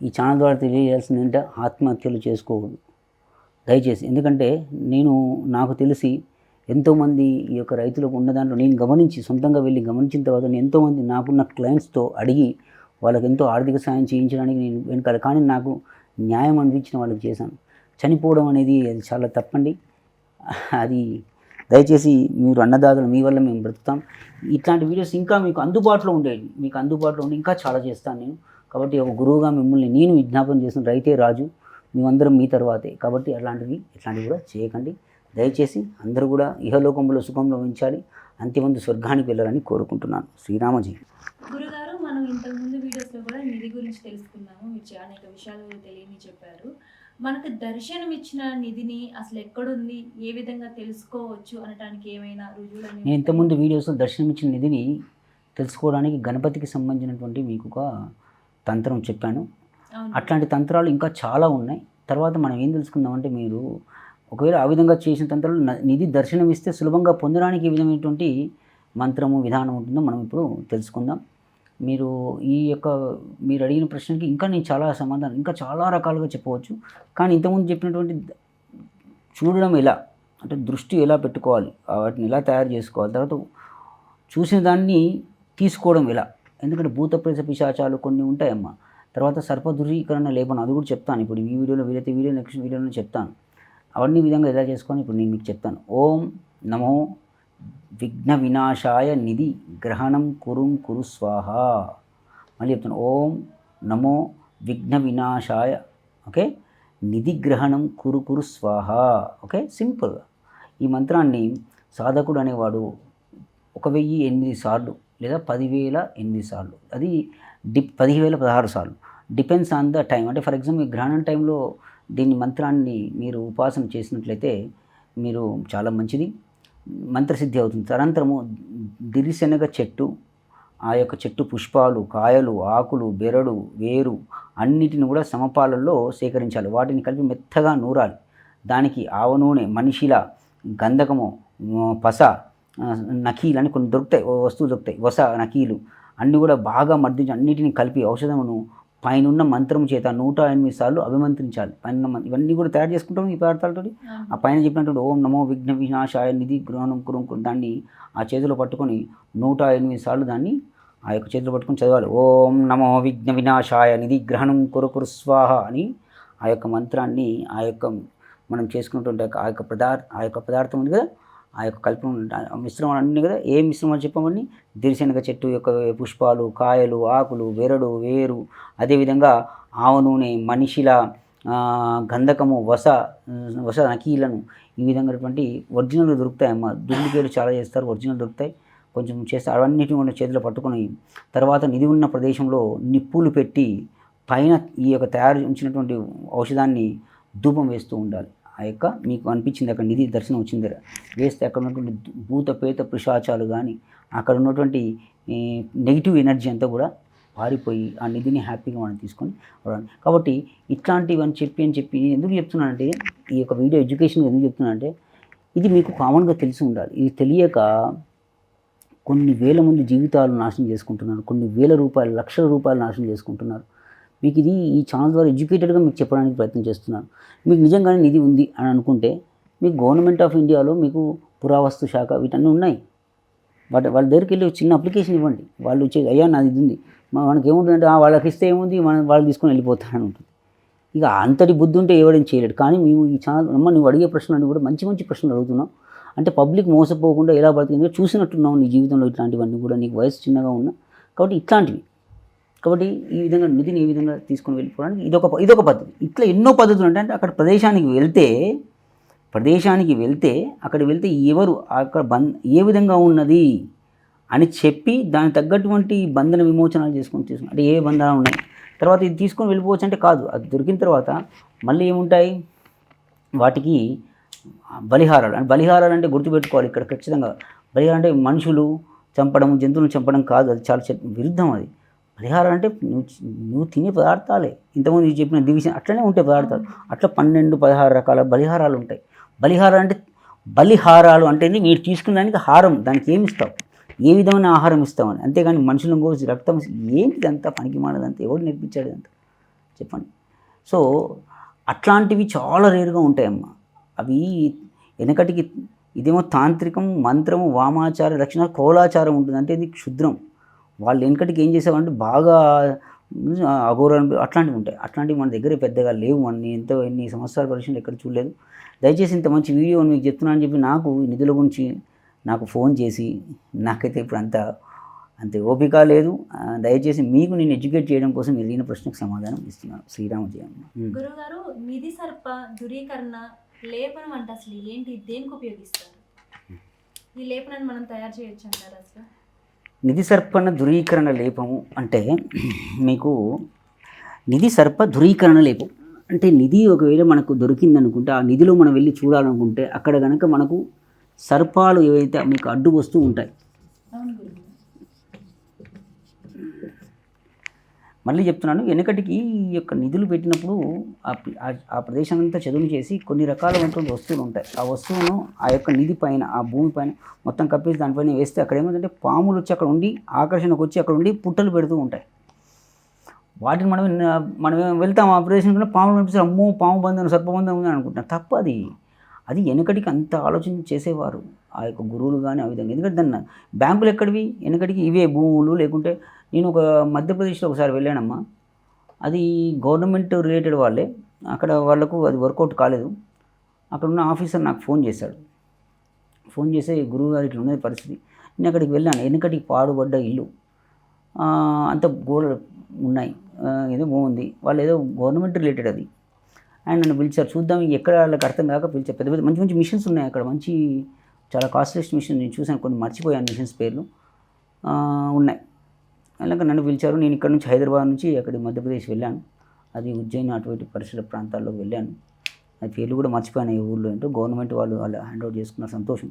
ఈ ఛానల్ ద్వారా తెలియజేయాల్సింది ఏంటంటే ఆత్మహత్యలు చేసుకోకూడదు దయచేసి. ఎందుకంటే నాకు తెలిసి ఎంతోమంది ఈ యొక్క రైతులకు ఉన్న దాంట్లో నేను గమనించి సొంతంగా వెళ్ళి గమనించిన తర్వాత నేను ఎంతోమంది నాకున్న క్లయింట్స్తో అడిగి వాళ్ళకి ఎంతో ఆర్థిక సాయం చేయించడానికి నేను వెనకాల, కానీ నాకు న్యాయం అనిపించిన వాళ్ళకి చేశాను. చనిపోవడం అనేది అది చాలా తప్పండి. అది దయచేసి మీరు అన్నదాతలు, మీ వల్ల మేము బ్రతుకుతాం. ఇట్లాంటి వీడియోస్ ఇంకా మీకు అందుబాటులో ఉండేవి, మీకు అందుబాటులో ఉండి ఇంకా చాలా చేస్తాను నేను. కాబట్టి ఒక గురువుగా మిమ్మల్ని నేను విజ్ఞాపన చేసిన రైతే రాజు, మేమందరం మీ తర్వాతే. కాబట్టి ఇట్లాంటివి కూడా చేయకండి దయచేసి. అందరూ కూడా ఇహలోకంలో సుఖంలో ఉంచాలి, అంత్యమందు స్వర్గానికి వెళ్ళాలని కోరుకుంటున్నాను. శ్రీరామజీ. గురుగారు, మనం ఇంతకుముందు వీడియోస్లో కూడా నిధి గురించి తెలుసుకున్నాము. మీరు అనేక విషయాలు తెలియని చెప్పారు. మనకు దర్శనం ఇచ్చిన నిధిని అసలు ఎక్కడుంది, ఏ విధంగా తెలుసుకోవచ్చు అనడానికి ఏమైనా రుజువులు? నేను ఇంతకుముందు వీడియోస్లో దర్శనం ఇచ్చిన నిధిని తెలుసుకోవడానికి గణపతికి సంబంధించినటువంటి మీకు ఒక తంత్రం చెప్పాను. అట్లాంటి తంత్రాలు ఇంకా చాలా ఉన్నాయి. తర్వాత మనం ఏం తెలుసుకుందామంటే, మీరు ఒకవేళ ఆ విధంగా చేసిన తంత్రాలు నిధి దర్శనం ఇస్తే సులభంగా పొందడానికి ఏ విధమైనటువంటి మంత్రము విధానం ఉంటుందో మనం ఇప్పుడు తెలుసుకుందాం. మీరు అడిగిన ప్రశ్నకి ఇంకా నేను చాలా సమాధానం ఇంకా చాలా రకాలుగా చెప్పవచ్చు. కానీ ఇంతకుముందు చెప్పినటువంటి చూడడం ఎలా అంటే దృష్టి ఎలా పెట్టుకోవాలి, వాటిని ఎలా తయారు చేసుకోవాలి, తర్వాత చూసిన దాన్ని తీసుకోవడం ఎలా, ఎందుకంటే భూత ప్రేత పిశాచాలు కొన్ని ఉంటాయమ్మా. తర్వాత సర్పదురీకరణ లేపనం అది కూడా చెప్తాను ఇప్పుడు ఈ వీడియోలో. వీలైతే నెక్స్ట్ వీడియోలో చెప్తాను. అవన్నీ విధంగా ఎలా చేసుకోవాలి ఇప్పుడు నేను మీకు చెప్తాను. ఓం నమో విఘ్న వినాశాయ నిధి గ్రహణం కురు స్వాహ. మళ్ళీ చెప్తాను. ఓం నమో విఘ్న వినాశాయ, ఓకే, నిధి గ్రహణం కురు స్వాహ. ఓకే, సింపుల్గా ఈ మంత్రాన్ని సాధకుడు అనేవాడు 1008 సార్లు లేదా 10,008 సార్లు, అది 10,016 సార్లు, డిపెండ్స్ ఆన్ ద టైం. అంటే ఫర్ ఎగ్జాంపుల్ గ్రహణం టైంలో దీన్ని మంత్రాన్ని మీరు ఉపాసన చేసినట్లయితే మీరు చాలా మంచిది, మంత్రసిద్ధి అవుతుంది. తదనంతరము దిరిశనగ చెట్టు, ఆ యొక్క చెట్టు పుష్పాలు, కాయలు, ఆకులు, బెరడు, వేరు అన్నిటిని కూడా సమపాలల్లో సేకరించాలి. వాటిని కలిపి మెత్తగా నూరాలి. దానికి ఆవ నూనె, మనిషిల, గంధకము, పస, నకీలు అని కొన్ని దొరుకుతాయి, వస్తువులు దొరుకుతాయి, వస, నకీలు అన్నీ కూడా బాగా మర్దించి అన్నిటిని కలిపి ఔషధమును పైన మంత్రం చేత 108 సార్లు అభిమంత్రించాలి. పైన ఇవన్నీ కూడా తయారు చేసుకుంటాం ఈ పదార్థాలతో. ఆ పైన చెప్పినటువంటి ఓం నమో విఘ్న వినాశాయ నిధి గ్రహణం కురు దాన్ని ఆ చేతిలో పట్టుకొని 108 సార్లు దాన్ని ఆ యొక్క చేతిలో పట్టుకొని చదవాలి. ఓం నమో విఘ్న వినాశాయ నిధి గ్రహణం కురు స్వాహ అని ఆ యొక్క మంత్రాన్ని మనం చేసుకున్నటువంటి ఆ యొక్క పదార్థం ఉంది కదా, ఆ యొక్క కల్పన మిశ్రమాలు అన్నీ కదా. ఏ మిశ్రమాలు చెప్పమని దిరిశనగ చెట్టు యొక్క పుష్పాలు, కాయలు, ఆకులు, బెరడు, వేరు, అదేవిధంగా ఆవ నూనె, మనిషిల, గంధకము, వస నకీలను ఈ విధంగాటువంటి ఒరిజినల్ దొరుకుతాయమ్మా. డూప్లికేట్ చాలా చేస్తారు, ఒరిజినల్ దొరుకుతాయి. కొంచెం చేస్తే అవన్నిటిని మన చేతిలో పట్టుకొని తర్వాత నిధి ఉన్న ప్రదేశంలో నిప్పులు పెట్టి పైన ఈ యొక్క తయారు ఉంచినటువంటి ఔషధాన్ని ధూపం వేస్తూ ఉండాలి. మీకు అనిపించింది అక్కడ నిధి దర్శనం వచ్చింది వేస్తే అక్కడ ఉన్నటువంటి భూత పేత పిశాచాలు కానీ అక్కడ ఉన్నటువంటి నెగిటివ్ ఎనర్జీ అంతా కూడా పారిపోయి ఆ నిధిని హ్యాపీగా మనం తీసుకొని రావాలి. కాబట్టి ఇట్లాంటివి అని చెప్పి ఎందుకు చెప్తున్నానంటే, ఈ యొక్క వీడియో ఎడ్యుకేషన్ ఎందుకు చెప్తున్నానంటే, ఇది మీకు కామన్గా తెలిసి ఉండాలి. ఇది తెలియక కొన్ని వేల మంది జీవితాలు నాశనం చేసుకుంటున్నారు, కొన్ని వేల రూపాయలు, లక్షల రూపాయలు నాశనం చేసుకుంటున్నారు. మీకు ఇది ఈ ఛానల్ ద్వారా ఎడ్యుకేటెడ్గా మీకు చెప్పడానికి ప్రయత్నం చేస్తున్నాను. మీకు నిజంగానే నిధి ఉంది అని అనుకుంటే మీకు గవర్నమెంట్ ఆఫ్ ఇండియాలో మీకు పురావస్తు శాఖ వీటన్నీ ఉన్నాయి. వాళ్ళ దగ్గరికి వెళ్ళి చిన్న అప్లికేషన్ ఇవ్వండి. వాళ్ళు అయ్యా నాది ఇది ఉంది, మనకి ఏముంటుందంటే వాళ్ళకి ఇస్తే ఏముంది, వాళ్ళు తీసుకొని వెళ్ళిపోతారని ఉంటుంది. ఇక అంతటి బుద్ధి ఉంటే ఎవరైనా చేయలేడు. కానీ మేము ఈ ఛానల్ నువ్వు అడిగే ప్రశ్నలు కూడా మంచి ప్రశ్నలు అడుగుతున్నాం. అంటే పబ్లిక్ మోసపోకుండా ఎలా బతికిందో చూసినట్టున్నావు నీ జీవితంలో. ఇట్లాంటివన్నీ కూడా నీకు వయసు చిన్నగా ఉన్నా కాబట్టి ఇట్లాంటివి. కాబట్టి ఈ విధంగా నిధిని ఏ విధంగా తీసుకొని వెళ్ళిపోవడానికి ఇదొక పద్ధతి. ఇట్లా ఎన్నో పద్ధతులు ఉంటాయి. అంటే అక్కడ ప్రదేశానికి వెళ్తే అక్కడికి వెళ్తే ఎవరు అక్కడ ఏ విధంగా ఉన్నది అని చెప్పి దానికి తగ్గటువంటి బంధన విమోచనాలు చేసుకొని అంటే ఏ బంధనాలు ఉన్నాయి, తర్వాత ఇది తీసుకొని వెళ్ళిపోవచ్చు అంటే కాదు. అది దొరికిన తర్వాత మళ్ళీ ఏముంటాయి, వాటికి బలిహారాలు అంటే గుర్తుపెట్టుకోవాలి. ఇక్కడ ఖచ్చితంగా బలిహారం అంటే మనుషులు చంపడం, జంతువులను చంపడం కాదు, అది చాలా విరుద్ధం. అది బలిహారం అంటే నువ్వు తినే పదార్థాలే. ఇంతకుముందు చెప్పిన డివిజన్ అట్లనే ఉంటాయి పదార్థాలు. అట్లా 12-16 రకాల బలిహారాలు ఉంటాయి. బలిహారం అంటే బలిహారాలు అంటే మీరు తీసుకున్న దానికి హారం, దానికి ఏమి ఇస్తావు, ఏ విధమైన ఆహారం ఇస్తామని, అంతేగాని మనుషులను కోసి రక్తం ఏంటిది అంతా పనికి మానదంతా, ఎవరు నేర్పించాడు అంతా చెప్పండి. సో అట్లాంటివి చాలా రేరుగా ఉంటాయమ్మా. అవి వెనకటికి ఇదేమో తాంత్రికం, మంత్రము, వామాచార, దక్షిణ, కోలాచారం ఉంటుంది, అంటే ఇది క్షుద్రం. వాళ్ళు వెనకటికి ఏం చేసేవారంటే బాగా అఘోరాలు అట్లాంటివి ఉంటాయి. అట్లాంటివి మన దగ్గర పెద్దగా లేవు. ఎన్ని సంవత్సరాల పరిశ్రమలు ఎక్కడ చూడలేదు. దయచేసి ఇంత మంచి వీడియో మీకు చెప్తున్నాను అని చెప్పి నాకు ఈ నిధుల గురించి నాకు ఫోన్ చేసి, నాకైతే ఇప్పుడు అంత ఓపిక లేదు. దయచేసి మీకు నేను ఎడ్యుకేట్ చేయడం కోసం వెళ్ళిన ప్రశ్నకు సమాధానం ఇస్తున్నాను. శ్రీరామ జయం. గురుగారు, నిధి సర్ప ధృవీకరణ లేపనం అంటే అసలు ఏంటి, దేనికి ఉపయోగిస్తారు? ఈ లేపనాన్ని మనం తయారు చేయొచ్చు అంటారు అసలు? నిధి సర్పణ ధృవీకరణ లేపము అంటే మీకు నిధి సర్ప ధృవీకరణ లేపం అంటే నిధి ఒకవేళ మనకు దొరికిందనుకుంటే ఆ నిధిలో మనం వెళ్ళి చూడాలనుకుంటే అక్కడ కనుక మనకు సర్పాలు ఏవైతే మీకు అడ్డు వస్తూ ఉంటాయి. మళ్ళీ చెప్తున్నాను, వెనకటికి ఈ యొక్క నిధులు పెట్టినప్పుడు ఆ ప్రదేశం అంతా చదును చేసి కొన్ని రకాలైనటువంటి వస్తువులు ఉంటాయి. ఆ వస్తువును ఆ యొక్క నిధి పైన, ఆ భూమి పైన మొత్తం కప్పేసి దానిపైన వేస్తే అక్కడ ఏమవుతుందంటే పాములు వచ్చి అక్కడ ఉండి ఆకర్షణకు వచ్చి అక్కడ ఉండి పుట్టలు పెడుతూ ఉంటాయి. వాటిని మనం వెళ్తాం ఆ ప్రదేశంలో పాములు కనిపిస్తే అమ్మో పాము బంధం సర్పబంధం ఉందని అనుకుంటున్నాం. తప్ప అది వెనకటికి అంత ఆలోచన చేసేవారు ఆ యొక్క గురువులు కానీ ఆ విధంగా. ఎందుకంటే దాన్ని బ్యాంకులు ఎక్కడివి వెనకటికి ఇవే భూములు. లేకుంటే నేను ఒక మధ్యప్రదేశ్లో ఒకసారి వెళ్ళానమ్మా, అది గవర్నమెంట్ రిలేటెడ్ వాళ్ళే, అక్కడ వాళ్ళకు అది వర్కౌట్ కాలేదు. అక్కడ ఉన్న ఆఫీసర్ నాకు ఫోన్ చేశాడు. ఫోన్ చేస్తే గురువు గారు ఇట్లా ఉన్నది పరిస్థితి. నేను అక్కడికి వెళ్ళాను. వెనకటికి పాడుబడ్డ ఇల్లు, అంత గోడలు ఉన్నాయి, ఏదో బాగుంది. వాళ్ళు ఏదో గవర్నమెంట్ రిలేటెడ్ అది. ఆయన నన్ను పిలిచారు, చూద్దాం ఎక్కడ వాళ్ళకి అర్థం కాక పిలిచారు. పెద్ద పెద్ద మంచి మంచి మిషన్స్ ఉన్నాయి అక్కడ, మంచి చాలా కాస్ట్లెస్ట్ మిషన్. నేను చూసాను, కొన్ని మర్చిపోయాను మిషన్స్ పేర్లు ఉన్నాయి. అలాగే నన్ను పిలిచారు. నేను ఇక్కడ నుంచి హైదరాబాద్ నుంచి అక్కడికి మధ్యప్రదేశ్ వెళ్ళాను. అది ఉజ్జయిని అటువంటి పరిసర ప్రాంతాల్లోకి వెళ్ళాను. అది పేర్లు కూడా మర్చిపోయాను ఈ ఊళ్ళో ఏంటో. గవర్నమెంట్ వాళ్ళు హ్యాండ్ అవుట్ చేసుకున్న సంతోషం.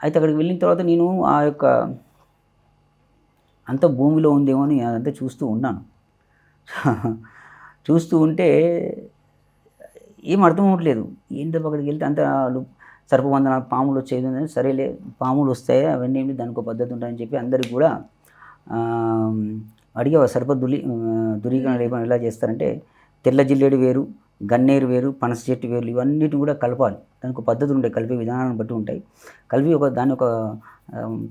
అయితే అక్కడికి వెళ్ళిన తర్వాత నేను ఆ యొక్క అంత భూమిలో ఉందేమో అని అదంతా చూస్తూ ఉన్నాను. చూస్తూ ఉంటే ఏం అర్థం అవ్వట్లేదు. ఏంటో అక్కడికి వెళ్తే అంత సర్పబంధన పాములు వచ్చేది. సరేలే పాములు వస్తాయి అవన్నీ ఏమి దానికి ఒక పద్ధతి ఉంటాయని చెప్పి అందరికి కూడా అడిగేవా ధృవీకరణ లేపనం ఎలా చేస్తారంటే తెల్ల జిల్లేడు వేరు, గన్నేరు వేరు, పనస చెట్టు వేరు, ఇవన్నిటిని కూడా కలపాలి. దానికి ఒక పద్ధతులు ఉంటాయి, కలిపే విధానాలను బట్టి ఉంటాయి. కలిపి దాన్ని ఒక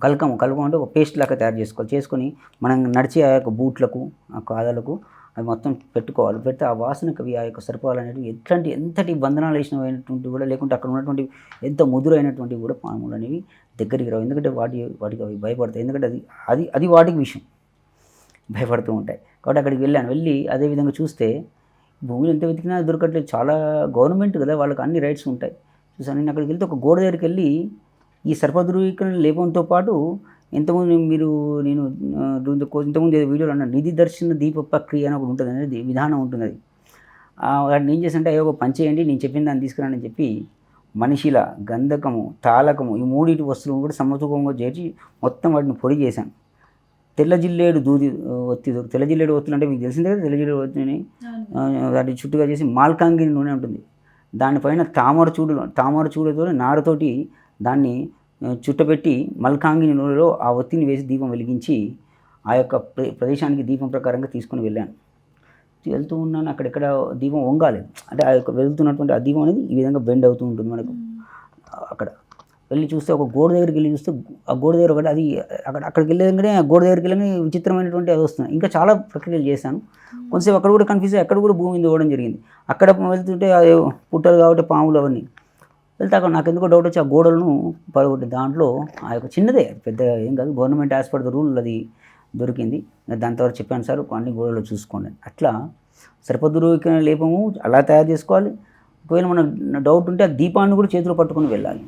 కలకం అంటే ఒక పేస్ట్ లాగా తయారు చేసుకోవాలి. చేసుకొని మనం నడిచే ఆ యొక్క బూట్లకు, ఆ కాదలకు అవి మొత్తం పెట్టుకోవాలి. పెడితే ఆ వాసనకు అవి ఆ యొక్క సర్పాలు అనేవి ఎంతటి బంధనాలు వేసినటువంటి కూడా, లేకుంటే అక్కడ ఉన్నటువంటి ఎంత ముదురైనటువంటి కూడా పాములు అనేవి దగ్గరికి రావు. ఎందుకంటే వాటికి అవి భయపడతాయి. ఎందుకంటే అది వాటికి విషయం, భయపడుతూ ఉంటాయి. కాబట్టి అక్కడికి వెళ్ళి అదేవిధంగా చూస్తే భూమిలో ఎంత వెతికినా దొరకట్లేదు. చాలా గవర్నమెంట్ కదా, వాళ్ళకి అన్ని రైట్స్ ఉంటాయి. చూసాను నేను అక్కడికి వెళ్తే ఒక గోడ దగ్గరికి వెళ్ళి ఈ సర్పధృవీకరణ లేపంతో పాటు ఇంతకుముందు ఇంతకుముందు ఏదో వీడియోలో అన్నాను, నిధి దర్శన దీప ప్రక్రియ అని ఒకటి ఉంటుంది అనేది విధానం ఉంటుంది. అది వాటిని ఏం చేస్తుంటే అయ్యో ఒక పని చేయండి, నేను చెప్పిన దాన్ని తీసుకురాని చెప్పి మనిషిల, గంధకము, తాళకము ఈ మూడింటి వస్తువులను కూడా సమతూకంగా చేర్చి మొత్తం వాటిని పొడి చేశాను. తెల్ల జిల్లేడు తెల్ల జిల్లేడు ఒత్తులు అంటే మీకు తెలిసిందే కదా. తెల్ల జిల్లేడు ఒత్తుని వాటి చుట్టుగా చేసి మాల్కాంగిని నూనె ఉంటుంది, దానిపైన తామర చూడుతో నారతోటి దాన్ని చుట్టబెట్టి మల్కాంగిని నూనెలో ఆ ఒత్తిని వేసి దీపం వెలిగించి ఆ యొక్క ప్రదేశానికి దీపం ప్రకారంగా తీసుకొని వెళ్ళాను. వెళ్తూ ఉన్నాను, అక్కడెక్కడ దీపం వంగాలేదు. అంటే ఆ యొక్క వెళ్తున్నటువంటి ఆ దీపం అనేది ఈ విధంగా బెండ్ అవుతూ ఉంటుంది మనకు. అక్కడ వెళ్ళి చూస్తే ఒక గోడ దగ్గరికి వెళ్ళి చూస్తే ఆ గోడ దగ్గర ఒకటి అది అక్కడికి వెళ్ళేదంటే ఆ గోడ దగ్గరికి వెళ్ళి విచిత్రమైనటువంటి అది వస్తుంది. ఇంకా చాలా ప్రక్రియలు చేశాను. కొంతసేపు అక్కడ కూడా కన్ఫ్యూజ్ అక్కడ కూడా భూమి ఇవ్వడం జరిగింది. అక్కడ వెళ్తుంటే పుట్టలు కాబట్టి పాములు అవన్నీ వెళ్తే అక్కడ నాకు ఎందుకో డౌట్ వచ్చి ఆ గోడలను పడగొట్టి దాంట్లో ఆ యొక్క చిన్నదే, పెద్ద ఏం కాదు, government as per the rule అది దొరికింది. దాని తర్వాత చెప్పాను సార్ అన్ని గోడలు చూసుకోండి. అట్లా సర్పధృవీకరణ లేపము అలా తయారు చేసుకోవాలి. ఒకవేళ మన డౌట్ ఉంటే ఆ దీపాన్ని కూడా చేతిలో పట్టుకొని వెళ్ళాలి.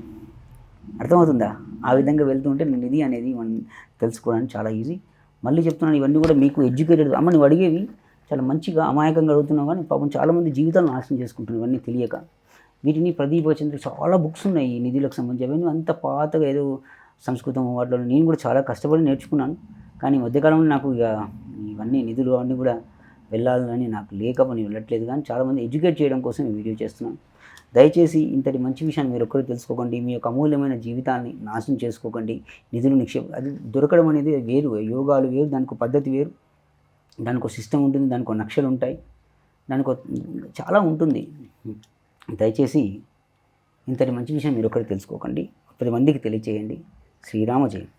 అర్థమవుతుందా? ఆ విధంగా వెళ్తుంటే నిధి అనేది మనం తెలుసుకోవడానికి చాలా ఈజీ. మళ్ళీ చెప్తున్నాను, ఇవన్నీ కూడా మీకు ఎడ్యుకేటెడ్ అమ్మ నువ్వు అడిగేవి చాలా మంచిగా అమాయకంగా అడుగుతున్నావు, కానీ పాపం చాలామంది జీవితాలను నాశనం చేసుకుంటున్నావు ఇవన్నీ తెలియక. వీటిని ప్రదీప్ చంద్ర చాలా బుక్స్ ఉన్నాయి ఈ నిధులకు సంబంధించి. అవన్నీ అంత పాతగా ఏదో సంస్కృతం వాటిలో నేను కూడా చాలా కష్టపడి నేర్చుకున్నాను. కానీ మధ్యకాలంలో నాకు ఇక ఇవన్నీ నిధులు అవన్నీ కూడా వెళ్ళాలని నాకు లేకపోతే వెళ్ళట్లేదు. కానీ చాలామంది ఎడ్యుకేట్ చేయడం కోసం ఈ వీడియో చేస్తున్నాను. దయచేసి ఇంతటి మంచి విషయాన్ని మీరు ఒక్కరు తెలుసుకోకండి. మీ యొక్క అమూల్యమైన జీవితాన్ని నాశనం చేసుకోకండి. నిధులు నిక్షేపం అది దొరకడం అనేది వేరు, యోగాలు వేరు, దానికి ఒక పద్ధతి వేరు, దానికి ఒక సిస్టమ్ ఉంటుంది, దానికి ఒక నక్షలు ఉంటాయి, దానికి చాలా ఉంటుంది. దయచేసి ఇంతటి మంచి విషయం మీరు ఒకటి తెలుసుకోకండి, 10 మందికి తెలియచేయండి. శ్రీరామ జయం.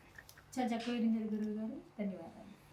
చాలా చక్కగా వివరించారు గురువు గారు, ధన్యవాదాలు.